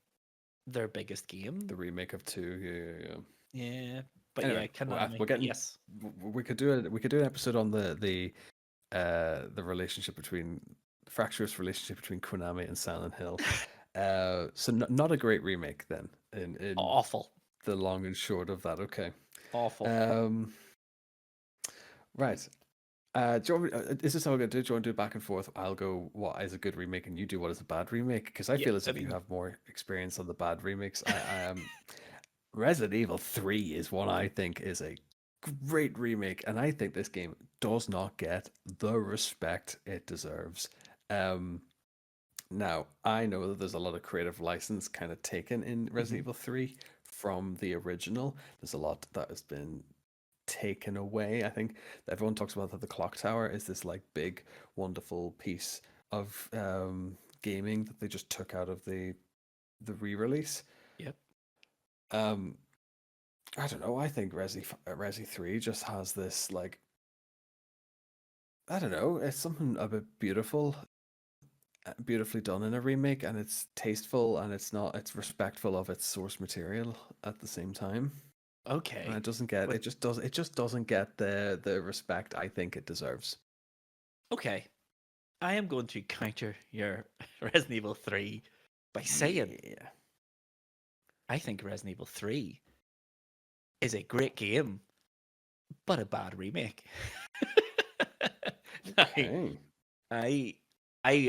their biggest game. the remake of two. Yeah, yeah, Yeah. But yeah. yeah, Anyway, Konami. we're getting. Yes. We could do an episode on the relationship between fractious relationship between Konami and Silent Hill. So not a great remake then. In Awful. the long and short of that. Okay. Awful. Um. Right. Do you want me, is this how we're going to do? Do you want to do back and forth? I'll go, what is a good remake, and you do what is a bad remake? Because I Yeah. feel as I if you mean, have more experience on the bad remakes. I am. Resident Evil 3 is one I think is a great remake, and I think this game does not get the respect it deserves. Um, Now, I know that there's a lot of creative license kind of taken in Hmm. Resident Evil 3 from the original. There's a lot that has been taken away. I think everyone talks about that the clock tower is this like big, wonderful piece of gaming that they just took out of the re-release. Yep. Um, I don't know. I think Resi 3 just has this like I don't know. It's something a bit beautifully done in a remake, and it's tasteful, and it's respectful of its source material at the same time. And Okay. it doesn't get With it just doesn't get the respect I think it deserves. okay, I am going to counter your Resident Evil 3 by saying Yeah. I think Resident Evil 3 is a great game, but a bad remake. I, Okay. I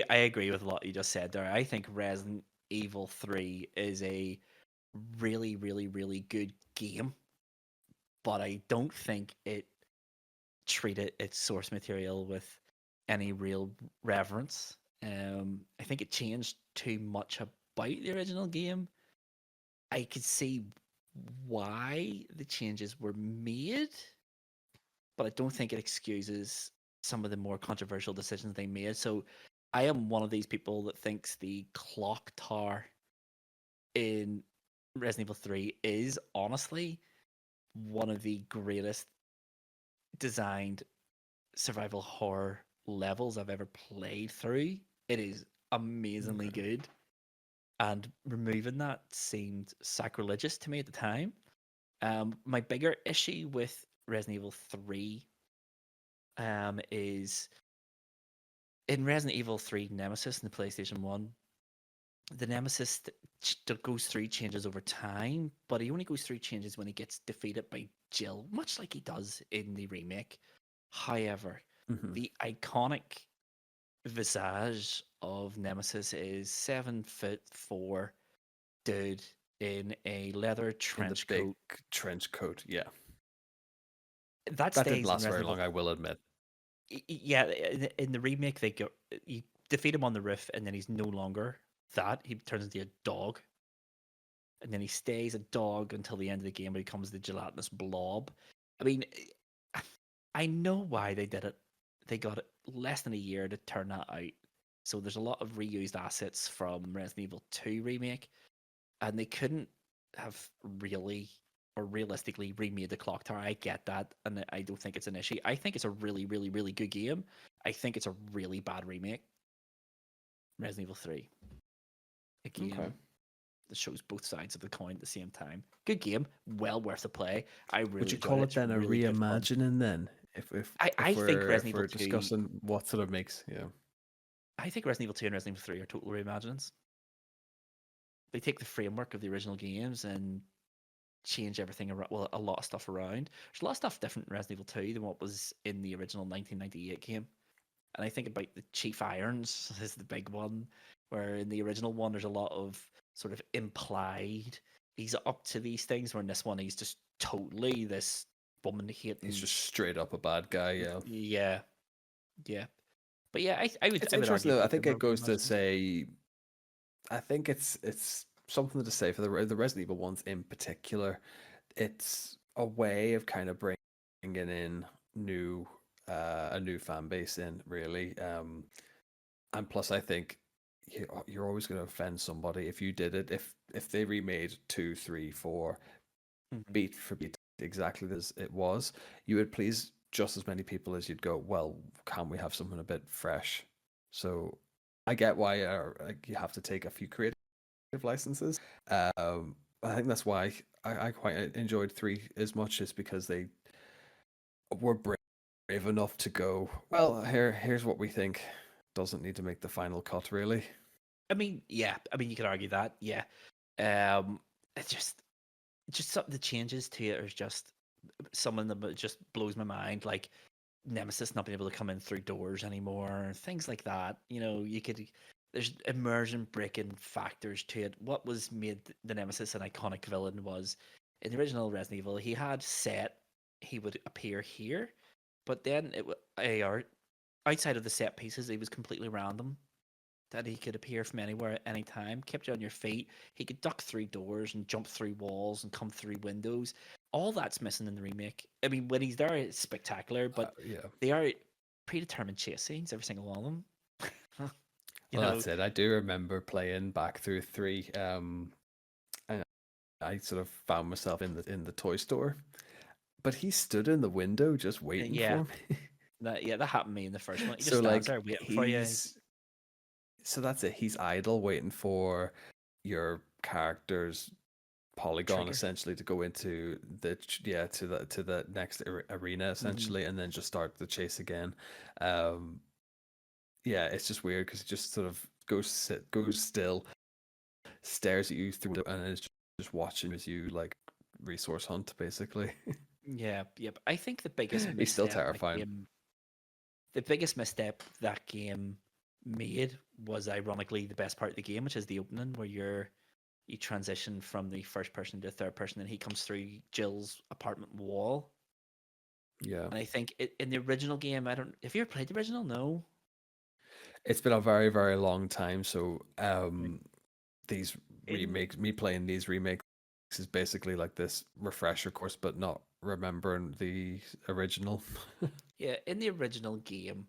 I agree with what you just said there. I think Resident Evil 3 is a really, really, really good game, but I don't think it treated its source material with any real reverence. I think it changed too much about the original game. I could see why the changes were made, but I don't think it excuses some of the more controversial decisions they made. So I am one of these people that thinks the clock tower in Resident Evil 3 is honestly one of the greatest designed survival horror levels I've ever played through. It is amazingly Okay. good, and removing that seemed sacrilegious to me at the time. My bigger issue with Resident Evil 3 is in Resident Evil 3 Nemesis in the PlayStation 1, the Nemesis that goes through changes over time, but he only goes through changes when he gets defeated by Jill, much like he does in the remake. However, Hmm. the iconic visage of Nemesis is 7'4" dude in a leather In the trench big coat. trench coat, yeah. That That didn't stays in last very Resident Evil. long, I will admit. Yeah, in the remake, they go you defeat him on the roof, and then he's no longer that. He turns into a dog, and then he stays a dog until the end of the game, where he becomes the gelatinous blob. I mean, I know why they did it. They got it less than a year to turn that out. So there's a lot of reused assets from Resident Evil 2 remake, and they couldn't have really or realistically remade the clock tower. I get that, and I don't think it's an issue. I think it's a really, really, really good game. I think it's a really bad remake. Resident Evil 3, a Okay. game that shows both sides of the coin at the same time. Good game, well worth a play. I Would really you enjoyed call it. it It's then a really good fun. reimagining then? I think If Resident Evil we're 2 discussing what sort of makes, yeah. I think Resident Evil 2 and Resident Evil 3 are total reimagines. They take the framework of the original games and change everything around. Well, a lot of stuff around. There's a lot of stuff different in Resident Evil 2 than what was in the original 1998 game. And I think about the Chief Irons is the big one, where in the original one there's a lot of sort of implied he's up to these things, where in this one he's just totally this woman He's hating. just straight up a bad guy, yeah. Yeah, yeah. But yeah, I would It's I would interesting argue though. I both of think them it are goes to reimaginings. say I think it's something to say for the Resident Evil ones in particular. It's a way of kind of bringing in new a new fan base in really. And plus, I think you're always going to offend somebody if you did it. If they remade 2, 3, 4 Hmm. beat for beat exactly as it was, you would please just as many people as you'd go. Well, can't we have something a bit fresh? So I get why like, you have to take a few creative licenses. I think that's why I quite enjoyed 3 as much, is because they were brave enough to go, well, here's what we think doesn't need to make the final cut, really. I mean, yeah. I mean, you could argue that. Yeah. It's just some of the changes to it are just some of them that just blows my mind. Like Nemesis not being able to come in through doors anymore, things like that. You know, you could. There's immersion breaking factors to it. What was made the Nemesis an iconic villain was in the original Resident Evil, he had set he would appear here, but then AR outside of the set pieces, he was completely random. That he could appear from anywhere at any time, kept you on your feet. He could duck through doors and jump through walls and come through windows. All that's missing in the remake. I mean, when he's there, it's spectacular, but Yeah. they are predetermined chase scenes, every single one of them. you Well, know, that's it. I do remember playing back through 3. And I sort of found myself in the toy store, but he stood in the window just waiting yeah, for me. that happened to me in the first one. He just So stands like there waiting for you. that's it. He's idle, waiting for your character's polygon Trigger. essentially to go into to the next arena Hmm. essentially, and then just start the chase again. Um, yeah, it's just weird because it just sort of goes still, stares at you through, and is just watching as you like resource hunt basically. Yeah, yep. I think the biggest He's still misstep terrifying. the biggest misstep that game made was ironically the best part of the game, which is the opening where you transition from the first person to the third person, and he comes through Jill's apartment wall. Yeah, And I think in the original game, I don't. Have you ever played the original? No. it's been a very very long time, so Like, these in me playing these remakes is basically like this refresher course, but not remembering the original. Yeah, in the original game,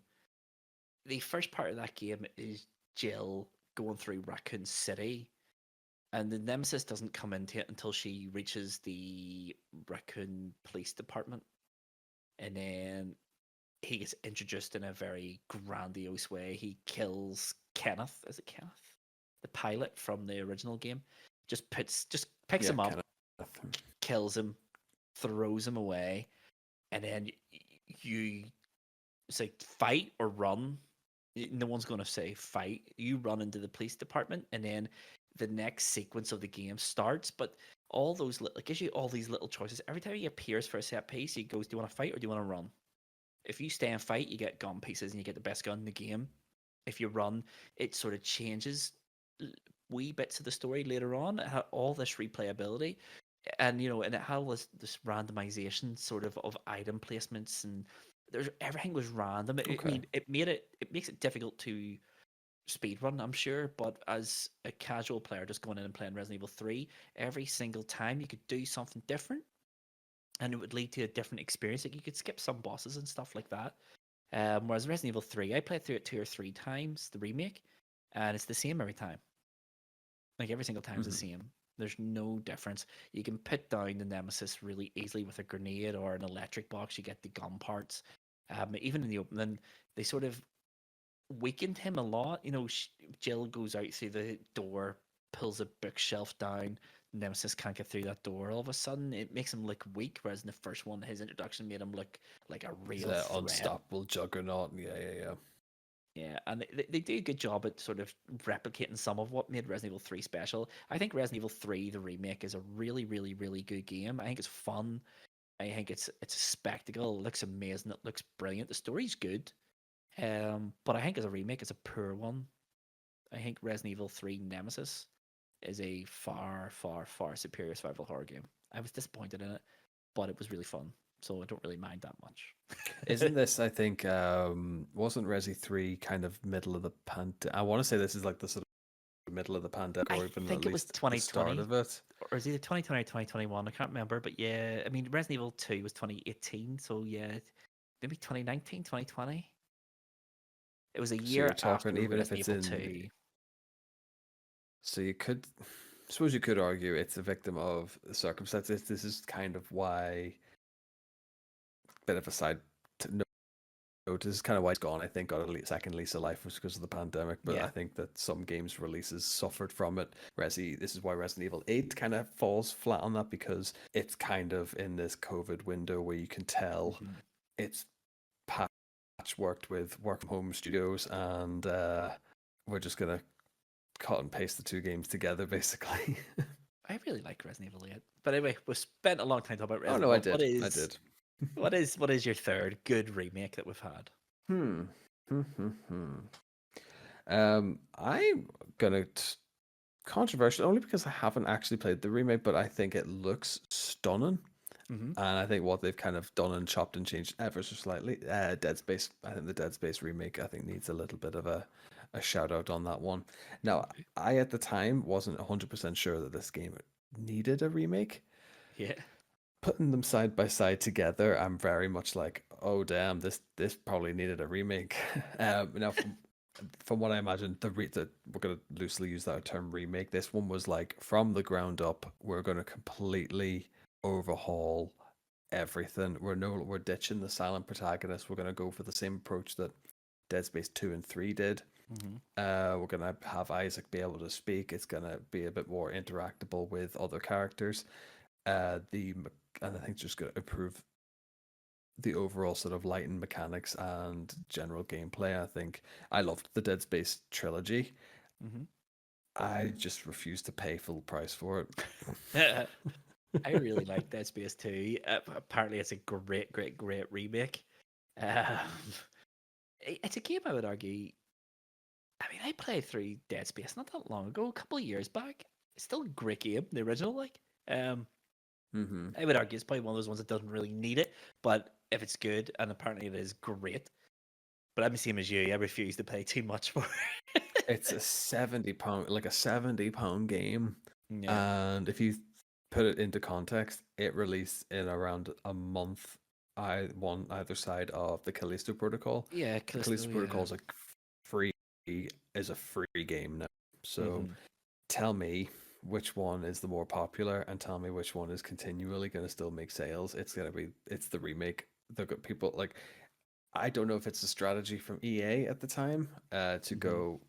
the first part of that game is Jill going through Raccoon City, and the Nemesis doesn't come into it until she reaches the Raccoon Police Department, and then he gets introduced in a very grandiose way. He kills Kenneth. Is it Kenneth? The pilot from the original game. Just picks Yeah, him kind up, of. kills him, throws him away, and then you say fight or run. No one's going to say fight. You run into the police department, and then the next sequence of the game starts. But all those it gives you all these little choices. Every time he appears for a set piece, he goes, "Do you want to fight or do you want to run?" If you stay and fight, you get gun pieces and you get the best gun in the game. If you run, it sort of changes wee bits of the story later on. It had all this replayability, and and it had this randomization sort of item placements, and everything was random. I Okay. mean, it makes it difficult to speed run, I'm sure, but as a casual player just going in and playing Resident Evil 3, every single time you could do something different and it would lead to a different experience. Like you could skip some bosses and stuff like that. Whereas Resident Evil 3, I played through it 2 or 3 times, the remake, and it's the same every time. Like every single time is the Hmm. same. There's no difference. You can put down the Nemesis really easily with a grenade or an electric box. You get the gun parts. Even in the opening, they sort of weakened him a lot. Jill goes out through the door, pulls a bookshelf down. Nemesis can't get through that door. All of a sudden, it makes him look weak. Whereas in the first one, his introduction made him look like a He's real an threat. unstoppable juggernaut. Yeah. Yeah, and they do a good job at sort of replicating some of what made Resident Evil 3 special. I think Resident Evil 3, the remake, is a really, really, really good game. I think it's fun. I think it's a spectacle. It looks amazing. It looks brilliant. The story's good. But I think as a remake, it's a poor one. I think Resident Evil 3 Nemesis is a far, far, far superior survival horror game. I was disappointed in it, but it was really fun, so I don't really mind that much. Isn't this, I think, wasn't Resi 3 kind of middle of the pandemic? I want to say this is like the sort of middle of the pandemic, I or even at think it was least the start 2020, of it. or is it 2020 or 2021? I can't remember, but yeah, I mean, Resident Evil 2 was 2018, so yeah, maybe 2019, 2020. It was a So year you're talking, after even if Resident it's Evil in, 2. so you could, I suppose you could argue it's a victim of circumstances. This is kind of why, bit of a side note, this is kind of why it's gone. I think got a second lease of life was because of the pandemic, but I Yeah. think that some games releases suffered from it. This is why Resident Evil 8 kind of falls flat on that, because it's kind of in this COVID window where you can tell Mhm. it's patchworked with work from home studios, and we're just gonna cut and paste the two games together, basically. I really like Resident Evil 8. But anyway, we've spent a long time talking about Oh Resident no, I Evil. What did, I is did. what is your third good remake that we've had? Hmm. I'm gonna controversial only because I haven't actually played the remake, but I think it looks stunning. Hmm. And I think what they've kind of done and chopped and changed ever so slightly, Dead Space. I think the Dead Space remake, I think, needs a little bit of a shout out on that one. Now, Okay. I at the time wasn't 100% sure that this game needed a remake. Yeah. Putting them side by side together, I'm very much like, oh damn, this probably needed a remake. Now, from what I imagine, we're gonna loosely use that term remake. This one was like from the ground up. We're gonna completely overhaul everything. We're ditching the silent protagonist. We're gonna go for the same approach that Dead Space 2 and 3 did. Hmm. We're gonna have Isaac be able to speak. It's gonna be a bit more interactable with other characters. The and I think it's just gonna improve the overall sort of light and mechanics and general gameplay. I think I loved the Dead Space trilogy. Hmm. I just refuse to pay full price for it. I really like Dead Space 2. Apparently, it's a great, great, great remake. Um, it's a game I would argue. I mean, I played through Dead Space not that long ago, a couple of years back. It's still a great game, the original. Um, Mm-hmm. I would argue it's probably one of those ones that doesn't really need it, but if it's good, and apparently it is great. But I'm the same as you. I refuse to pay too much for It's a it. £70, like a £70 game. Yeah, And if you put it into context, it released in around a month, either side of the Callisto Protocol. yeah, The Callisto. Callisto Yeah. Protocol is a free is a free game now. So Hmm. tell me which one is the more popular, and tell me which one is continually going to still make sales. It's the remake. They've got people like, I don't know if it's a strategy from EA at the time to Hmm. go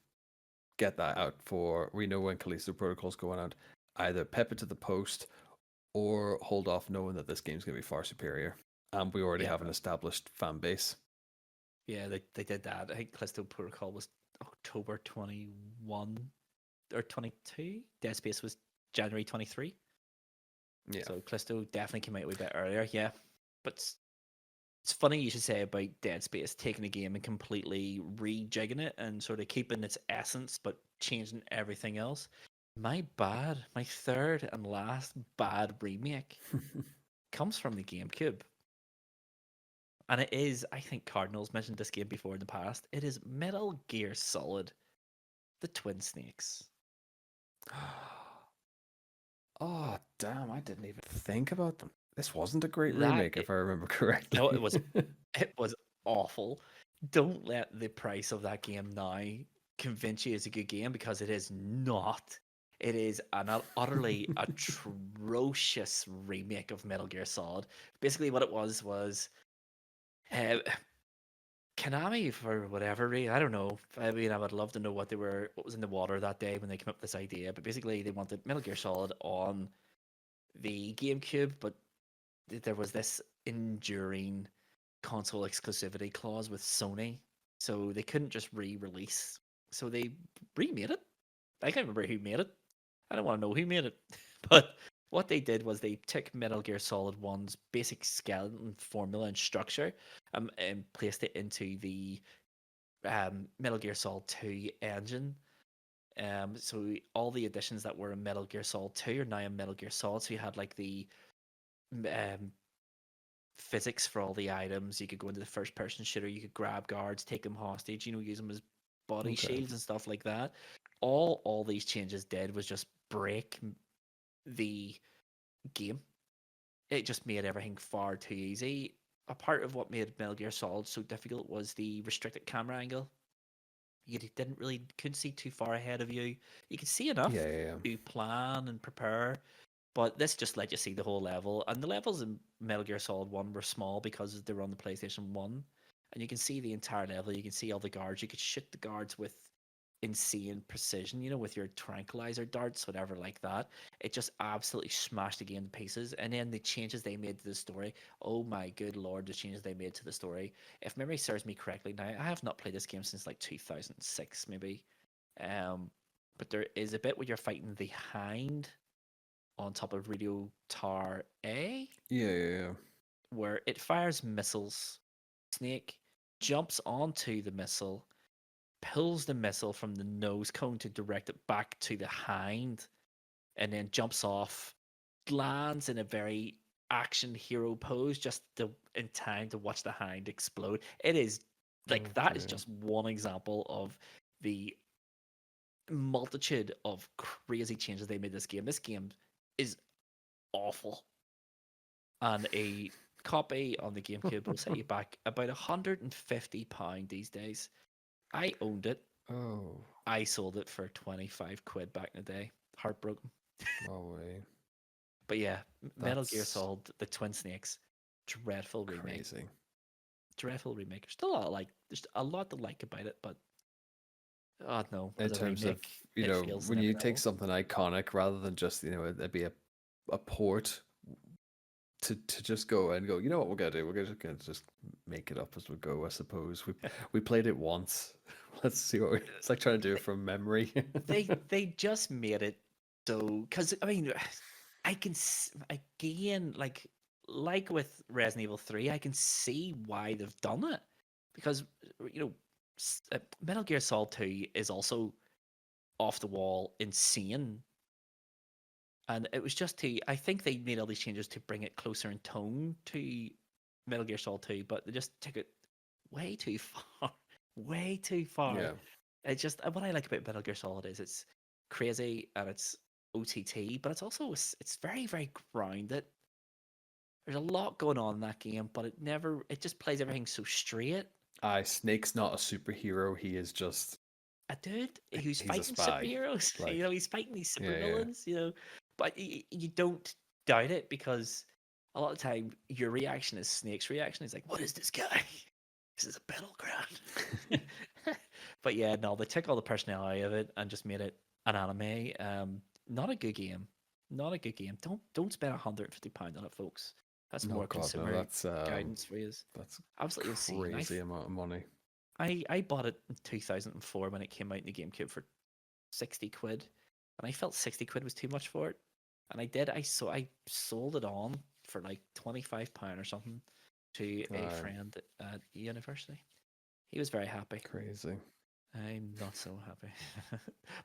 get that out for, we know when Callisto Protocol's going out, either pep it to the post or hold off knowing that this game's going to be far superior. And we already Yeah, have an established fan base. yeah, they did that. I think Callisto Protocol was October 21 or 22. Dead Space was January 23. Yeah. So Callisto definitely came out a wee bit earlier, yeah. But it's funny you should say about Dead Space taking a game and completely rejigging it and sort of keeping its essence but changing everything else. My third and last bad remake comes from the GameCube. And it is, I think Cardinals mentioned this game before in the past. It is Metal Gear Solid, the Twin Snakes. Oh, damn, I didn't even think about them. This wasn't a great That remake, if I remember correctly. no, it was awful. Don't let the price of that game now convince you it's a good game because it is not. It is an utterly atrocious remake of Metal Gear Solid. Basically, what it was uh, Konami, for whatever reason, I don't know. I mean, I would love to know what was in the water that day when they came up with this idea. But basically, they wanted Metal Gear Solid on the GameCube, but there was this enduring console exclusivity clause with Sony, so they couldn't just re-release. So they remade it. I can't remember who made it. I don't want to know who made it. But what they did was they took Metal Gear Solid One's basic skeleton formula and structure, and placed it into the Metal Gear Solid 2 engine. So all the additions that were in Metal Gear Solid 2 are now in Metal Gear Solid. So you had like the um, physics for all the items. You could go into the first person shooter. You could grab guards, take them hostage. Use them as body Okay. shields and stuff like that. All these changes did was just break the game. It just made everything far too easy. A part of what made Metal Gear Solid so difficult was the restricted camera angle. You didn't really couldn't see too far ahead of you. You could see enough Yeah, yeah, yeah. to plan and prepare, but this just let you see the whole level. And the levels in Metal Gear Solid 1 were small because they were on the PlayStation 1. And you can see the entire level. You can see all the guards. You could shoot the guards with insane precision, with your tranquilizer darts, whatever like that. It just absolutely smashed the game to pieces. And then the changes they made to the story. Oh my good lord, the changes they made to the story. If memory serves me correctly, now I have not played this game since like 2006, maybe. Um, but there is a bit where you're fighting the Hind on top of Radio Tower A, Yeah, yeah, yeah. where it fires missiles. Snake jumps onto the missile, pulls the missile from the nose cone to direct it back to the hind, and then jumps off, lands in a very action hero pose in time to watch the hind explode. It is like that is Okay. just one example of the multitude of crazy changes they made this game. This game is awful, and a copy on the GameCube will set you back about £150 these days. I owned it. Oh, I sold it for 25 quid back in the day. Heartbroken. no way. But yeah, Metal Gear That's Solid, the Twin Snakes, dreadful remake. crazy. Dreadful remake. There's a lot to like about it, but oh no, In as a terms of, remake, it feels when never you take ending. something iconic rather than just, it'd be a port to just go and go, you know what we're gonna do? We're gonna just make it up as we go, I suppose. We played it once. Let's see what it's like trying to do it from memory. They just made it so because I mean, I can again like with Resident Evil 3, I can see why they've done it because you know Metal Gear Solid 2 is also off the wall insane. And it was just I think they made all these changes to bring it closer in tone to Metal Gear Solid 2, but they just took it way too far. Way too far. Yeah. What I like about Metal Gear Solid is it's crazy and it's OTT, but it's very, very grounded. There's a lot going on in that game, but it just plays everything so straight. Snake's not a superhero. He is just A dude who's he's a fighting spy. superheroes. Like, He's fighting these yeah, yeah. supervillains. But you don't doubt it because a lot of the time your reaction is Snake's reaction. Is like, "What is this guy? This is a battleground." But yeah, no, they took all the personality of it and just made it an anime. Not a good game. Not a good game. Don't spend £150 on it, folks. That's No, more God, no. consumer guidance for you. That's Absolutely insane. crazy amount of money. I bought it in 2004 when it came out in the GameCube for 60 quid, and I felt 60 quid was too much for it. And I did. I sold it on for like £25 or something to a friend at university. He was very happy. Crazy. I'm not so happy.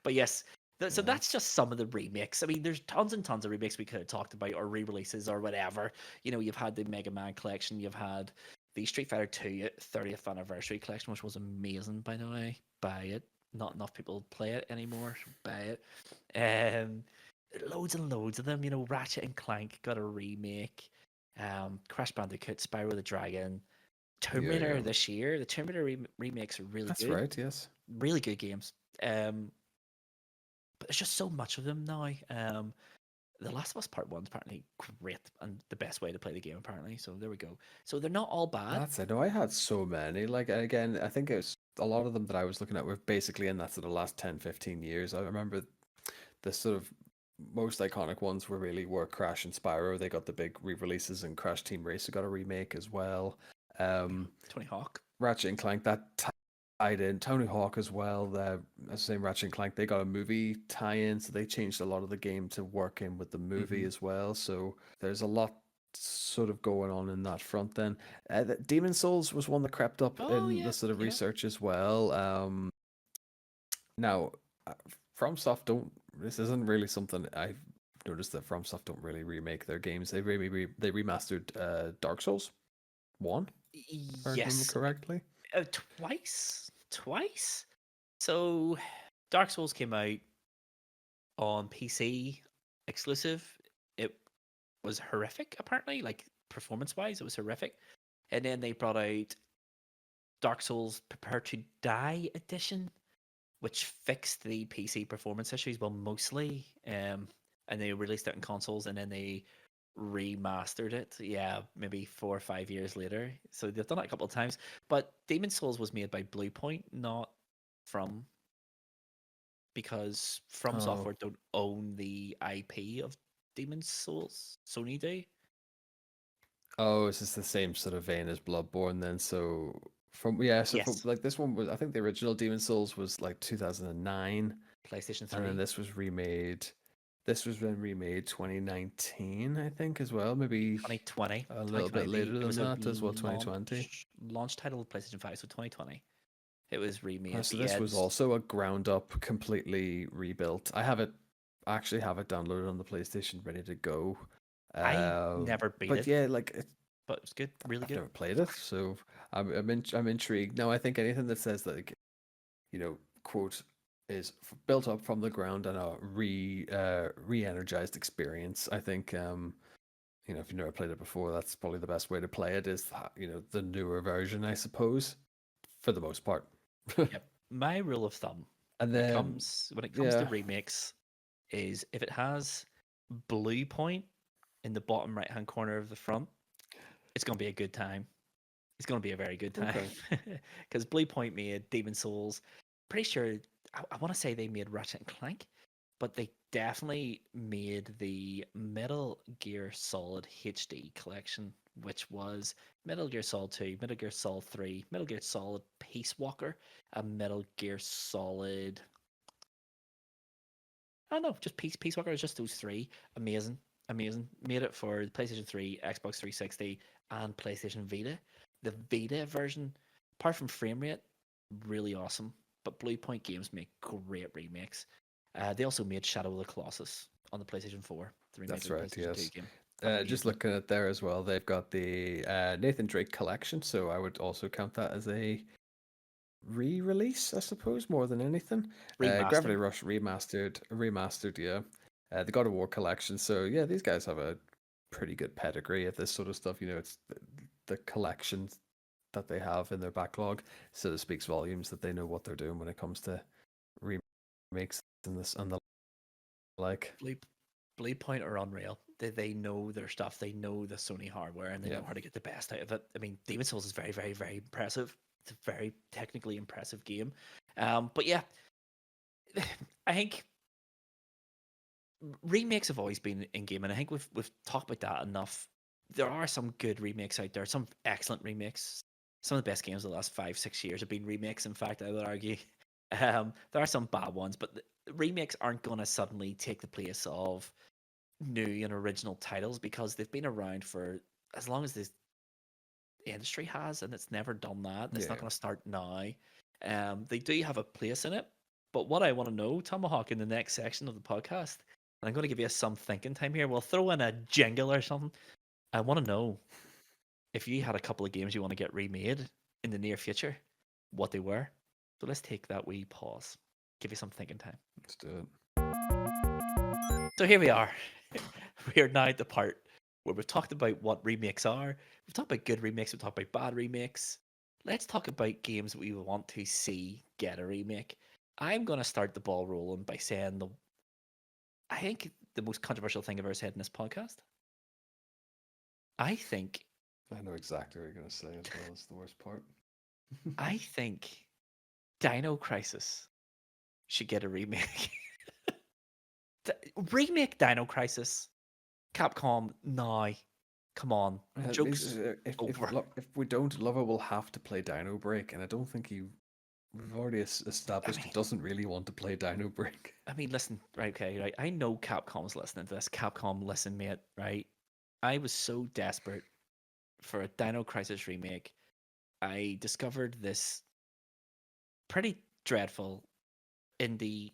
But yes, so Yeah. that's just some of the remakes. I mean, there's tons and tons of remakes we could have talked about, or re-releases, or whatever. You've had the Mega Man collection, you've had the Street Fighter 2 30th anniversary collection, which was amazing, by the way. Buy it. Not enough people play it anymore. So buy it. Loads and loads of them. Ratchet and Clank got a remake. Crash Bandicoot, Spyro the Dragon, Tomb Yeah, Raider yeah. this year. The Tomb Raider remakes are really That's good. right, yes. Really good games. But there's just so much of them now. The Last of Us Part 1 is apparently great and the best way to play the game, apparently. So there we go. So they're not all bad. That's it. No, I had so many. Like, again, I think it's a lot of them that I was looking at were basically in that sort of last 10, 15 years. I remember the sort of most iconic ones were Crash and Spyro. They got the big re-releases, and Crash Team Racer got a remake as well. Tony Hawk. Ratchet and Clank, that tied in. Tony Hawk as well. As I say, Ratchet and Clank, they got a movie tie-in, so they changed a lot of the game to work in with the movie as well. So there's a lot sort of going on in that front. Then Demon Souls was one that crept up Oh, in yeah. the sort of Yeah. research as well. Now, FromSoft don't. This isn't really something I've noticed that FromSoft don't really remake their games. They they remastered Dark Souls 1, if I remember Yes. correctly. Twice. So Dark Souls came out on PC exclusive. It was horrific, apparently. Like, performance-wise, it was horrific. And then they brought out Dark Souls Prepare to Die edition, which fixed the PC performance issues, well, mostly. And they released it in consoles, and then they remastered it. Yeah, maybe 4 or 5 years later. So they've done it a couple of times. But Demon Souls was made by Bluepoint, not From, because From Oh, Software don't own the IP of Demon Souls. Sony do. oh, is this the same sort of vein as Bloodborne then? So from Yes, like this one was, I think the original Demon Souls was like 2009, PlayStation and then 3, this was remade. This was then remade 2019, I think, as well. Maybe 2020. a little bit 2020. later It than was a that as well, 2020. launch title of PlayStation 5, so 2020. It was remade, So but yeah, this was also a ground up, completely rebuilt. I actually have it downloaded on the PlayStation, ready to go. I Uh, never beat but it, yeah, like but it was good, really I've good. never played it, so I'm intrigued. Now I think anything that says that, like, quote, is built up from the ground and a re-energized experience. I think if you've never played it before, that's probably the best way to play it. Is the newer version, I suppose, for the most part. Yep. My rule of thumb And when then it comes to yeah, remakes is if it has blue point in the bottom right hand corner of the front, it's gonna be a good time. It's gonna be a very good time okay, because Blue Point made Demon Souls. Pretty sure I want to say they made Ratchet and Clank, but they definitely made the Metal Gear Solid HD collection, which was Metal Gear Solid 2, Metal Gear Solid 3, Metal Gear Solid Peace Walker, and Metal Gear Solid. I don't know, just Peace Walker is just those three. Amazing, amazing. Made it for the PlayStation 3, Xbox 360, and PlayStation Vita. The Vita version, apart from frame rate, really awesome. But Blue Point Games make great remakes. They also made Shadow of the Colossus on the PlayStation 4, the remake that's of the right. PlayStation 2 Yes. game. Just Amazing. looking at there as well, they've got the Nathan Drake collection, so I would also count that as a re-release, I suppose, more than anything. Gravity Remaster. Rush remastered, yeah. The God of War collection. So yeah, these guys have a pretty good pedigree of this sort of stuff. It's the collections that they have in their backlog, so it speaks volumes that they know what they're doing when it comes to remakes and this and the like. Blue, Blue Point are unreal. They know their stuff. They know the Sony hardware, and they Yeah, know how to get the best out of it. I mean, Demon Souls is very, very, very impressive. It's a very technically impressive game. But yeah, I think remakes have always been in game, and I think we've talked about that enough. There are some good remakes out there, some excellent remakes. Some of the best games of the last 5, 6 years have been remakes. In fact, I would argue. There are some bad ones, but the remakes aren't going to suddenly take the place of new and original titles because they've been around for as long as this industry has, and it's never done that. It's not yeah. going to start now. They do have a place in it, but what I want to know, Tomahawk, in the next section of the podcast, and I'm going to give you some thinking time here. We'll throw in a jingle or something. I want to know if you had a couple of games you want to get remade in the near future, what they were. So let's take that wee pause, give you some thinking time. Let's do it. So here we are. We are now at the part where we've talked about what remakes are. We've talked about good remakes. We've talked about bad remakes. Let's talk about games that we want to see get a remake. I'm going to start the ball rolling by saying I think the most controversial thing I've ever said in this podcast. I think I know exactly what you're going to say as well. It's the worst part. I think Dino Crisis should get a remake. Remake Dino Crisis. Capcom, now. Come on. Jokes over. If we don't, Lover will have to play Dino Break, and I don't think we've already I established he mean, doesn't really want to play Dino Break. listen, right, okay, right. I know Capcom's listening to this. Capcom, listen, mate, right? I was so desperate for a Dino Crisis remake. I discovered this pretty dreadful indie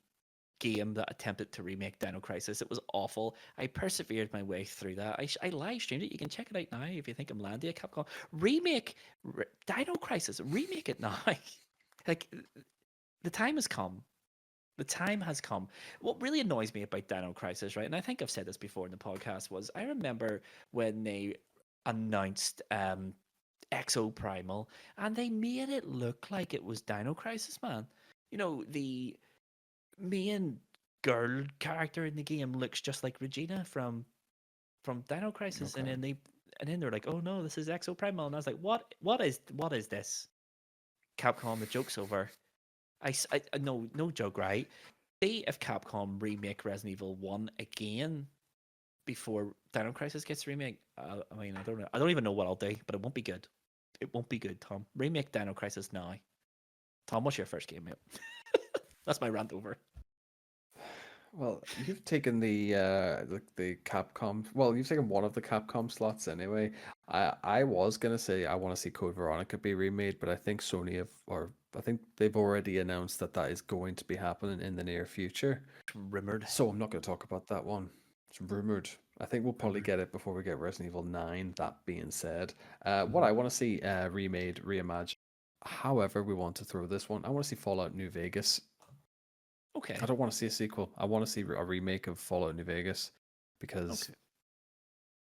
game that attempted to remake Dino Crisis. It was awful. I persevered my way through that. I live streamed it. You can check it out now if you think I'm landy at Capcom. Remake Dino Crisis. Remake it now. Like the time has come. The time has come. What really annoys me about Dino Crisis, right? And I think I've said this before in the podcast, was I remember when they announced Exo Primal and they made it look like it was Dino Crisis, man. The main girl character in the game looks just like Regina from Dino Crisis, Okay. and then they're like, "Oh no, this is Exo Primal," and I was like, What is this?" Capcom, the joke's over. No joke, right? See if Capcom remake Resident Evil 1 again before Dino Crisis gets remade. I mean, I don't know. I don't even know what I'll do, but it won't be good. It won't be good, Tom. Remake Dino Crisis now. Tom, what's your first game, mate? That's my rant over. Well, you've taken the Capcom. Well, you've taken one of the Capcom slots anyway. I was gonna say I want to see Code Veronica be remade, but I think Sony have, or I think they've already announced that that is going to be happening in the near future. Rumored. So I'm not going to talk about that one. It's rumored. I think we'll probably Rumored. get it before we get Resident Evil 9. That being said, what Mhm. I want to see remade, reimagined. However, we want to throw this one. I want to see Fallout New Vegas. I Okay. don't want to see a sequel. I want to see a remake of Fallout New Vegas because Okay.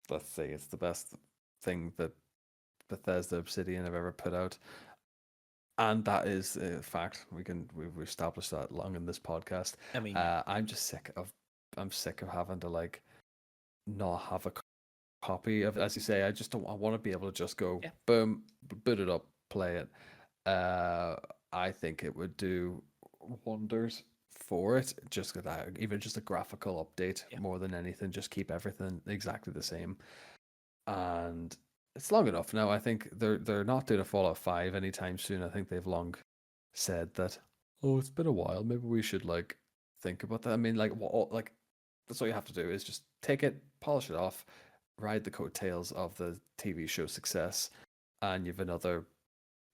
let's say it's the best thing that Bethesda Obsidian have ever put out. And that is a fact. We've established that long in this podcast. I mean, I'm just I'm sick of having to like not have a copy of, as you say. I just don't. I want to be able to just go yeah. boom, boot it up, play it. Uh, I think it would do wonders for it. Just that, even just a graphical update Yeah. more than anything. Just keep everything exactly the same, and it's long enough now. I think they're not doing a Fallout 5 anytime soon. I think they've long said that. Oh, it's been a while. Maybe we should like think about that. I mean, like what like that's all you have to do is just take it, polish it off, ride the coattails of the TV show success, and you've another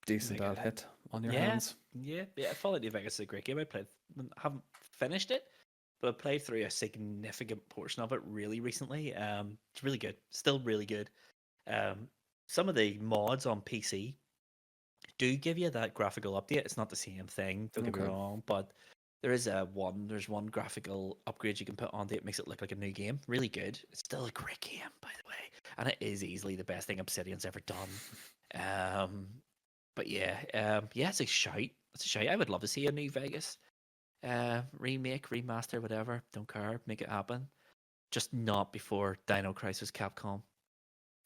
decent Mega out hit. hit on your Yeah. hands. Yeah. Yeah. Fallout New Vegas is a great game. I haven't finished it, but I played through a significant portion of it really recently. It's really good. Still really good. Um, some of the mods on PC do give you that graphical update. It's not the same thing, don't get me Okay. wrong, but there's one graphical upgrade you can put on it. It makes it look like a new game. Really good. It's still a great game, by the way. And it is easily the best thing Obsidian's ever done. Um but yeah, yeah, it's a shout. It's a shout. I would love to see a new Vegas remake, remaster, whatever. Don't care. Make it happen. Just not before Dino Crisis Capcom.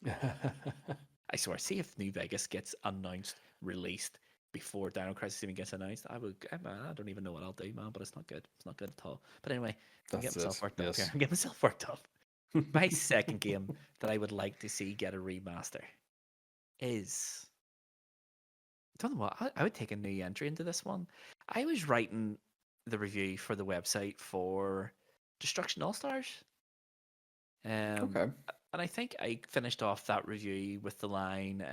I swear, see if New Vegas gets announced, released before Dino Crisis even gets announced. Man, I don't even know what I'll do, man. But it's not good. It's not good at all. But anyway, I'm getting That's myself it. worked up here. Yes. I'm getting myself worked up. My second game that I would like to see get a remaster is. I don't know what I would take a new entry into this one. I was writing the review for the website for Destruction All Stars. Okay. And I think I finished off that review with the line,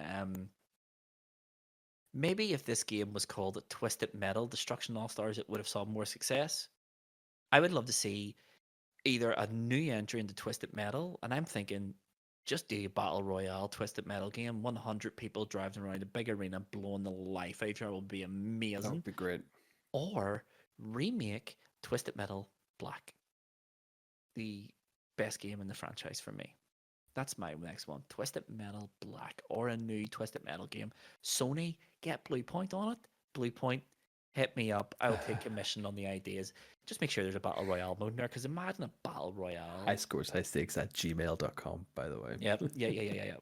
maybe if this game was called Twisted Metal Destruction All Stars, it would have saw more success. I would love to see either a new entry into Twisted Metal, and I'm thinking just do a battle royale Twisted Metal game, 100 people driving around a big arena blowing the life out of each other would be That amazing. would be great. Or remake Twisted Metal Black, the best game in the franchise for me. That's my next one. Twisted Metal Black or a new Twisted Metal game. Sony, get Blue Point on it. Blue Point, hit me up. I'll take commission on the ideas. Just make sure there's a battle royale mode in there. Because imagine a battle High royale. scores, high stakes at gmail.com, by the way. Yep. Yeah.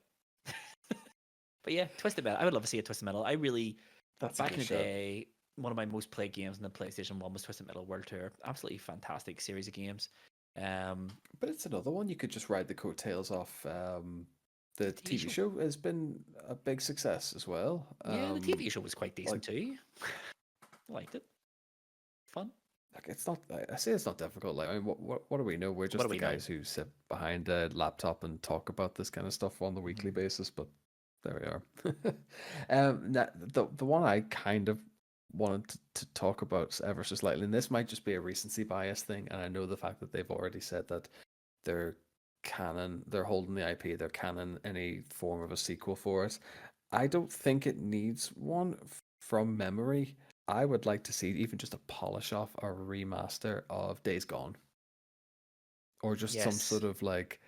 But yeah, Twisted Metal. I would love to see a Twisted Metal. I really, That's a back in good the shout. day, one of my most played games in the PlayStation 1 was Twisted Metal World Tour. Absolutely fantastic series of games. Um, But it's another one you could just ride the coattails off. the The TV TV show. show has been a big success as well. Yeah, the TV show was quite Like decent too. I liked it. Fun. like it's not. I say it's not difficult. Like I mean, what do we know? We're What just do the we know? guys who sit behind a laptop and talk about this kind of stuff on the weekly Mhm. basis. But there we are. The one I kind of wanted to talk about ever so slightly, and this might just be a recency bias thing, and I know the fact that they've already said that they're canon, they're holding the IP, they're canon any form of a sequel for it. I don't think it needs one from memory. I would like to see even just a polish off or remaster of Days Gone, or just some Yes, sort of like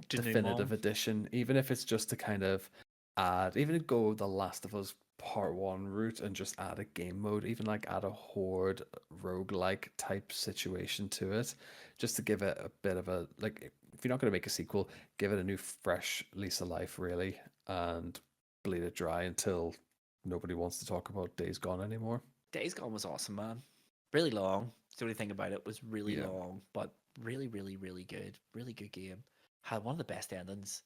denouement. definitive edition, even if it's just to kind of add, even to go the Last of Us Part 1 route and just add a game mode, even like add a horde roguelike type situation to it, just to give it a bit of a, like, if you're not going to make a sequel, give it a new, fresh lease of life, really, and bleed it dry until nobody wants to talk about Days Gone anymore. Days Gone was awesome, man. Really long. The only thing about it was really Yeah. long, but really, really, really good. Really good game. Had one of the best endings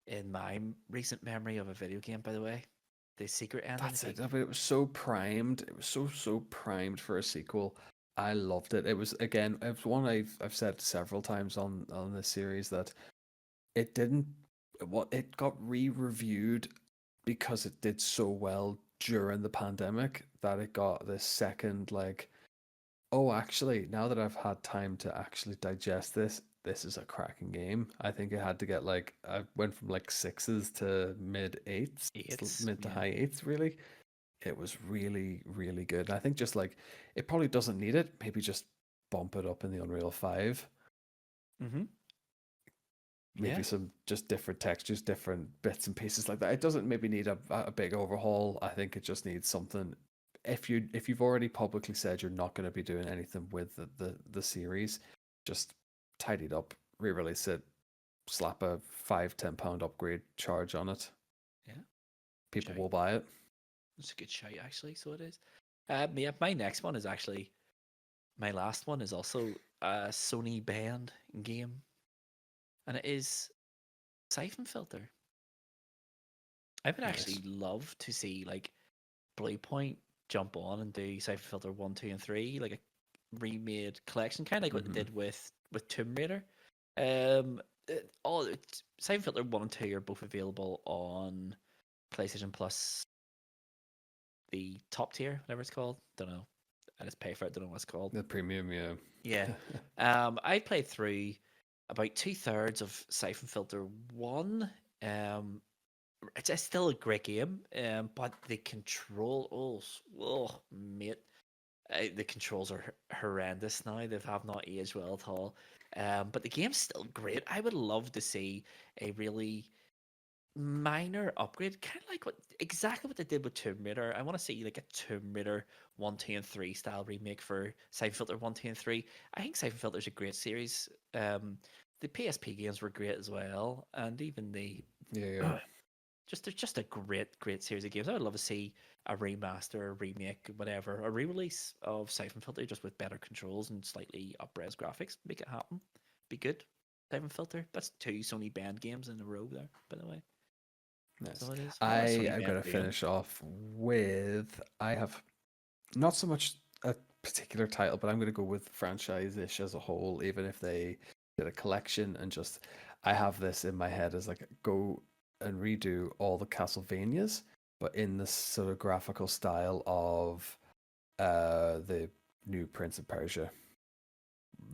in my recent memory of a video game, by the way. The secret ending. That's it. I mean, it was so primed. It was so primed for a sequel. I loved it. It was, again, it was one I've said several times on this series that it didn't what it got re-reviewed because it did so well during the pandemic that it got this second like, oh, actually, now that I've had time to actually digest this, this is a cracking game. I think it had to get like, I went from like sixes to mid eights, It's mid to yeah. high eights, really. It was really, really good. I think just like, it probably doesn't need it. Maybe just bump it up in the Unreal 5. Mm-hmm. Maybe Yeah. some just different textures, different bits and pieces like that. It doesn't maybe need a big overhaul. I think it just needs something. If you've already publicly said you're not going to be doing anything with the series, just tidy it up, re-release it, slap a £5-10 upgrade charge on it. Yeah. People Shout. will buy it. It's a good shout, actually. So it is. Yeah, my next one is actually my last one is also a Sony banned game, and it is Siphon Filter. I would actually Nice. love to see like Blue Point jump on and do Siphon Filter 1, 2, and 3, like a remade collection, kind of like what they Hmm. did with Tomb Raider. All Siphon Filter 1 and 2 are both available on PlayStation Plus, the top tier, whatever it's called. Don't know. I just pay for it. Don't know what it's called. The premium, yeah. Yeah. I played through about 2/3 of Siphon Filter 1. Um, it's still a great game, but the control, oh mate, the controls are horrendous now. They have not aged well at all. But the game's still great. I would love to see a really minor upgrade, kind of like exactly what they did with Tomb Raider. I want to see like a Tomb Raider 1, 2, and 3 style remake for Siphon Filter 1, 2, and 3. I think Siphon Filter is a great series. The PSP games were great as well, and even the Yeah, yeah. they're just a great series of games. I would love to see a remaster, a remake, whatever, a re-release of Siphon Filter just with better controls and slightly up-res graphics. Make it happen. Be good. Siphon Filter. That's two Sony banned games in a row there, by the way. Nice. So it is. What a I Sony am band going to game. finish off with, I have not so much a particular title, but I'm going to go with franchise-ish as a whole, even if they did a collection and just, I have this in my head as like, go and redo all the Castlevanias, but in the sort of graphical style of the new Prince of Persia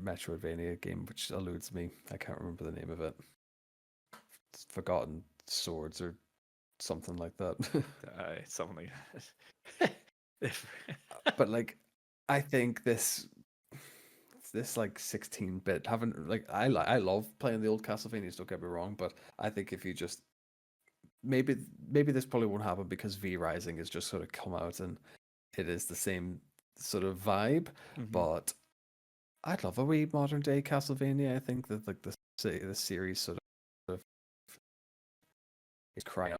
Metroidvania game, which eludes me. I can't remember the name of it. It's Forgotten Swords or something like that. Something like that. But like, I think this like 16-bit haven't like I love playing the old Castlevanias, don't get me wrong, but I think if you just maybe this probably won't happen because V Rising has just sort of come out and it is the same sort of vibe, Hmm. but I'd love a wee modern day Castlevania. I think that like the series sort of is crying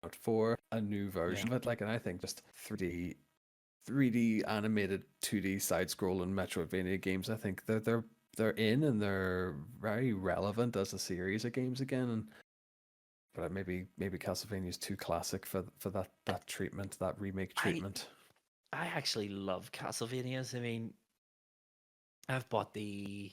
out for a new Yeah. version of it. Like, and I think just 3D animated 2D side scrolling Metroidvania games, I think they're in and they're very relevant as a series of games again. And but maybe Castlevania is too classic for that treatment, that remake I treatment. I actually love Castlevanias. I mean, I've bought the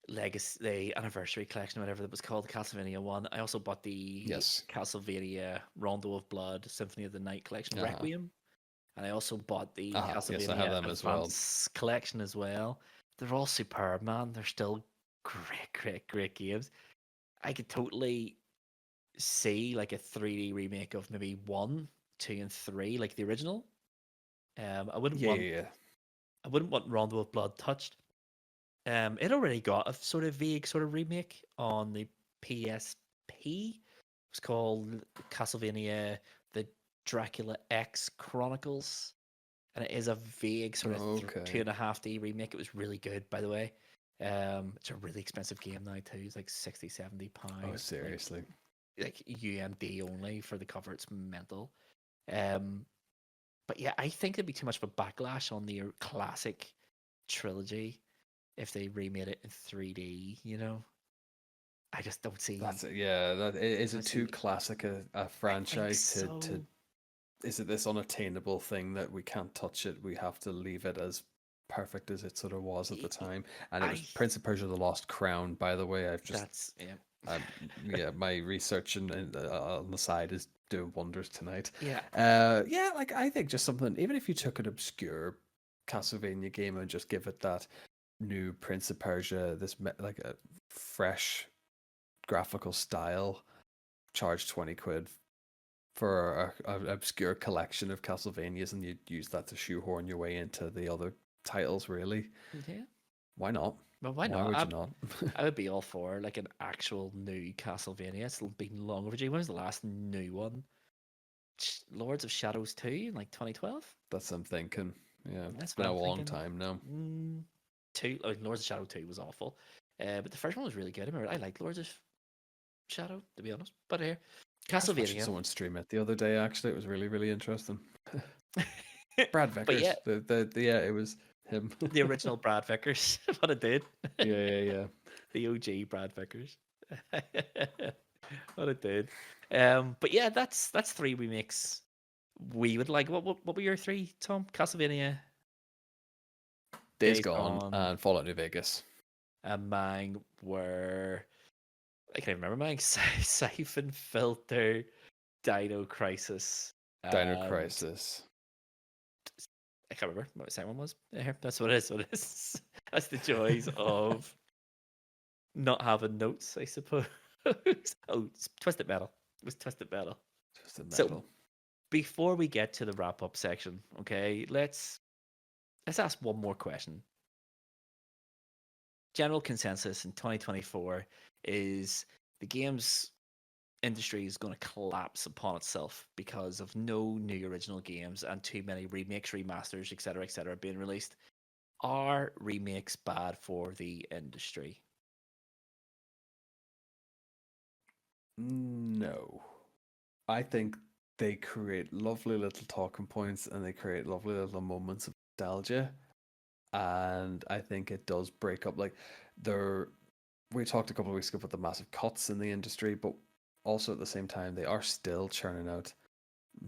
Legacy, the Anniversary Collection, whatever that was called, Castlevania One. I also bought the Yes. Castlevania Rondo of Blood, Symphony of the Night Collection, Uh-huh. Requiem, and I also bought the Yes, I have Castlevania them as well. Advance Collection as well. They're all superb, man. They're still great games. I could totally see like a 3D remake of maybe 1, 2, and 3, like the original. I wouldn't Yeah, want yeah, yeah. Rondo of Blood touched. It already got a sort of vague sort of remake on the PSP. It's called Castlevania: The Dracula X Chronicles, and it is a vague sort of two Okay. and a half D remake. It was really good, by the way. It's a really expensive game now too. It's like 60, 70 Oh, pounds, seriously. like UMD only for the cover. It's mental. Um, but yeah, I think there'd be too much of a backlash on the classic trilogy if they remade it in 3D. I just don't see. That's it. Yeah, is I it too see. classic a I think franchise to so. is it this unattainable thing that we can't touch it? We have to leave it as perfect as it sort of was at the I, time. And it was I Prince of Persia: The Lost Crown, by the way. I've just that's yeah. Um, yeah, my research and on the side is doing wonders tonight. Yeah. Yeah, like I think just something. Even if you took an obscure Castlevania game and just give it that new Prince of Persia, like a fresh graphical style, charge 20 quid for a obscure collection of Castlevanias, and you'd use that to shoehorn your way into the other titles. Really, Yeah. why not? Well, why Why not? would you not? I would be all for like an actual new Castlevania. It's been long overdue. When was the last new one? Lords of Shadows 2 in like 2012? That's what I'm thinking. Yeah, it's That's been what a I'm long thinking. time now. Two. I mean, Lords of Shadow 2 was awful. But the first one was really good. I liked Lords of Shadow, to be honest. But here, I was watching Castlevania. someone stream it the other day. Actually, it was really, really interesting. Brad But yeah, Vickers. The yeah, it was him. the original Brad Vickers. What it did. Yeah. The OG Brad Vickers. What it did. But yeah, that's three remakes we would like. What were your three, Tom? Castlevania, Days Days Gone Gone, and Fallout New Vegas. and mine were, I can't remember mine. Siphon Filter, Dino Crisis, Dino and Crisis. I can't remember what the second one was. Yeah, that's what it is. What it is. That's the joys of not having notes, I suppose. Oh, it's Twisted Metal. It was Twisted Metal. Twisted So Metal. before we get to the wrap up section, okay, let's ask one more question. General consensus in 2024 is the games industry is going to collapse upon itself because of no new original games and too many remakes, remasters, etc., being released. Are remakes bad for the industry? No. I think they create lovely little talking points and they create lovely little moments of nostalgia. And I think it does break up. Like, there, we talked a couple of weeks ago about the massive cuts in the industry, but also at the same time, they are still churning out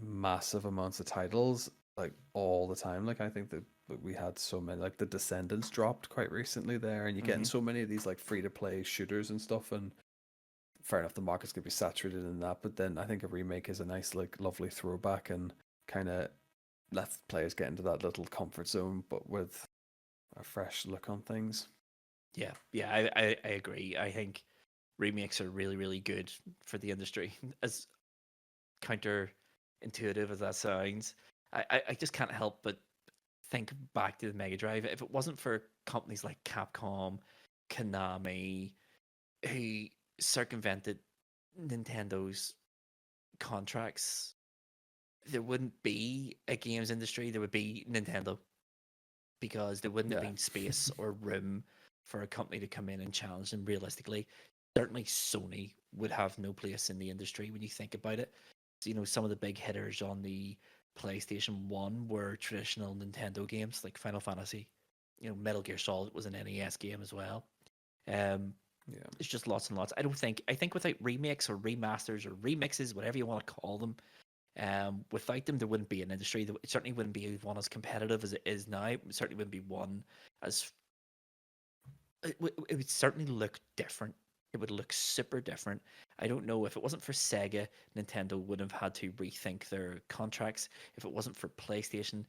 massive amounts of titles like all the time. Like, I think that we had so many, like the Descendants dropped quite recently there, and you're getting so many of these like free to play shooters and stuff. And fair enough, the market's gonna be saturated in that, but then I think a remake is a nice, like, lovely throwback and kind of lets players get into that little comfort zone, but with a fresh look on things. Yeah, I agree. I think remakes are really, really good for the industry. As counterintuitive as that sounds, I just can't help but think back to the Mega Drive. If it wasn't for companies like Capcom, Konami, who circumvented Nintendo's contracts, there wouldn't be a games industry. There would be Nintendo, because there wouldn't have been space or room for a company to come in and challenge them realistically. Certainly, Sony would have no place in the industry when you think about it. So, some of the big hitters on the PlayStation 1 were traditional Nintendo games like Final Fantasy. Metal Gear Solid was an NES game as well. Yeah. It's just lots and lots. I think without remakes or remasters or remixes, whatever you want to call them, without them, there wouldn't be an industry. It certainly wouldn't be one as competitive as it is now. It certainly wouldn't be one as. It would certainly look different. It would look super different. I don't know, if it wasn't for Sega, Nintendo would have had to rethink their contracts. If it wasn't for PlayStation,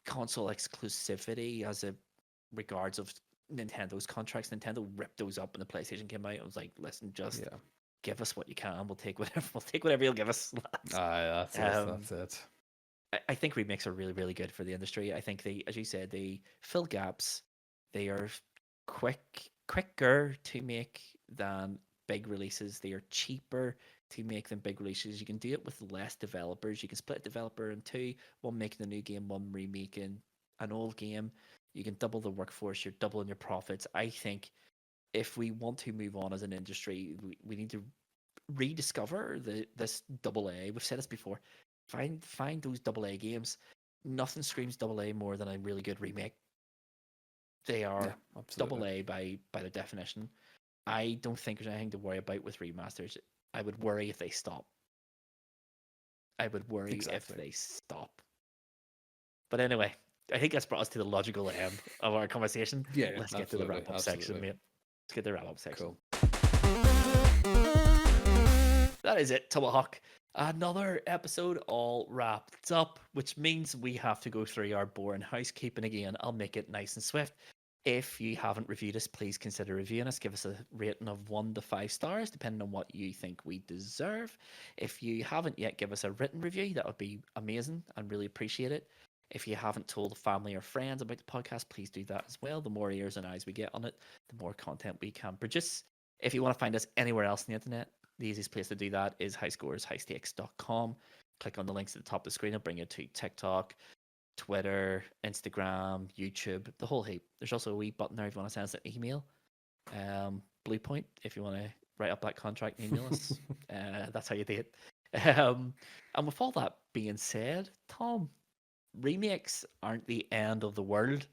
console exclusivity as a regards of Nintendo's contracts, Nintendo ripped those up when the PlayStation came out. I was like, listen, just give us what you can. We'll take whatever you'll give us. That's it. That's it. I think remakes are really, really good for the industry. I think they, as you said, they fill gaps. They are quicker to make than big releases. They are cheaper to make than big releases. You can do it with less developers. You can split a developer in two, one making a new game, one remaking an old game. You can double the workforce. You're doubling your profits. I think if we want to move on as an industry, we need to rediscover this double A. We've said this before. Find those double A games. Nothing screams double A more than a really good remake. They are double A by their definition. I don't think there's anything to worry about with remasters. I would worry if they stop. If they stop. But anyway, I think that's brought us to the logical end of our conversation. Yeah, Let's get to the wrap-up section, mate. Let's get to the wrap-up section. Cool. That is it, Tomahawk. Another episode all wrapped up, which means we have to go through our boring housekeeping again. I'll make it nice and swift. If you haven't reviewed us, please consider reviewing us. Give us a rating of 1 to 5 stars, depending on what you think we deserve. If you haven't yet, give us a written review. That would be amazing and really appreciate it. If you haven't told family or friends about the podcast, please do that as well. The more ears and eyes we get on it, the more content we can produce. If you want to find us anywhere else on the internet, the easiest place to do that is highscoreshighstakes.com. Click on the links at the top of the screen. It'll bring you to TikTok, Twitter, Instagram, YouTube, the whole heap. There's also a wee button there if you want to send us an email. Blue Point, if you want to write up that contract and email us. That's how you do it. And with all that being said, Tom, remakes aren't the end of the world,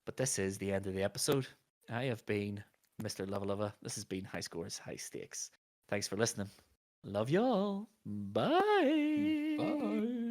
but this is the end of the episode. I have been Mr. Luvva. This has been High Scores, High Stakes. Thanks for listening. Love y'all. Bye. Bye.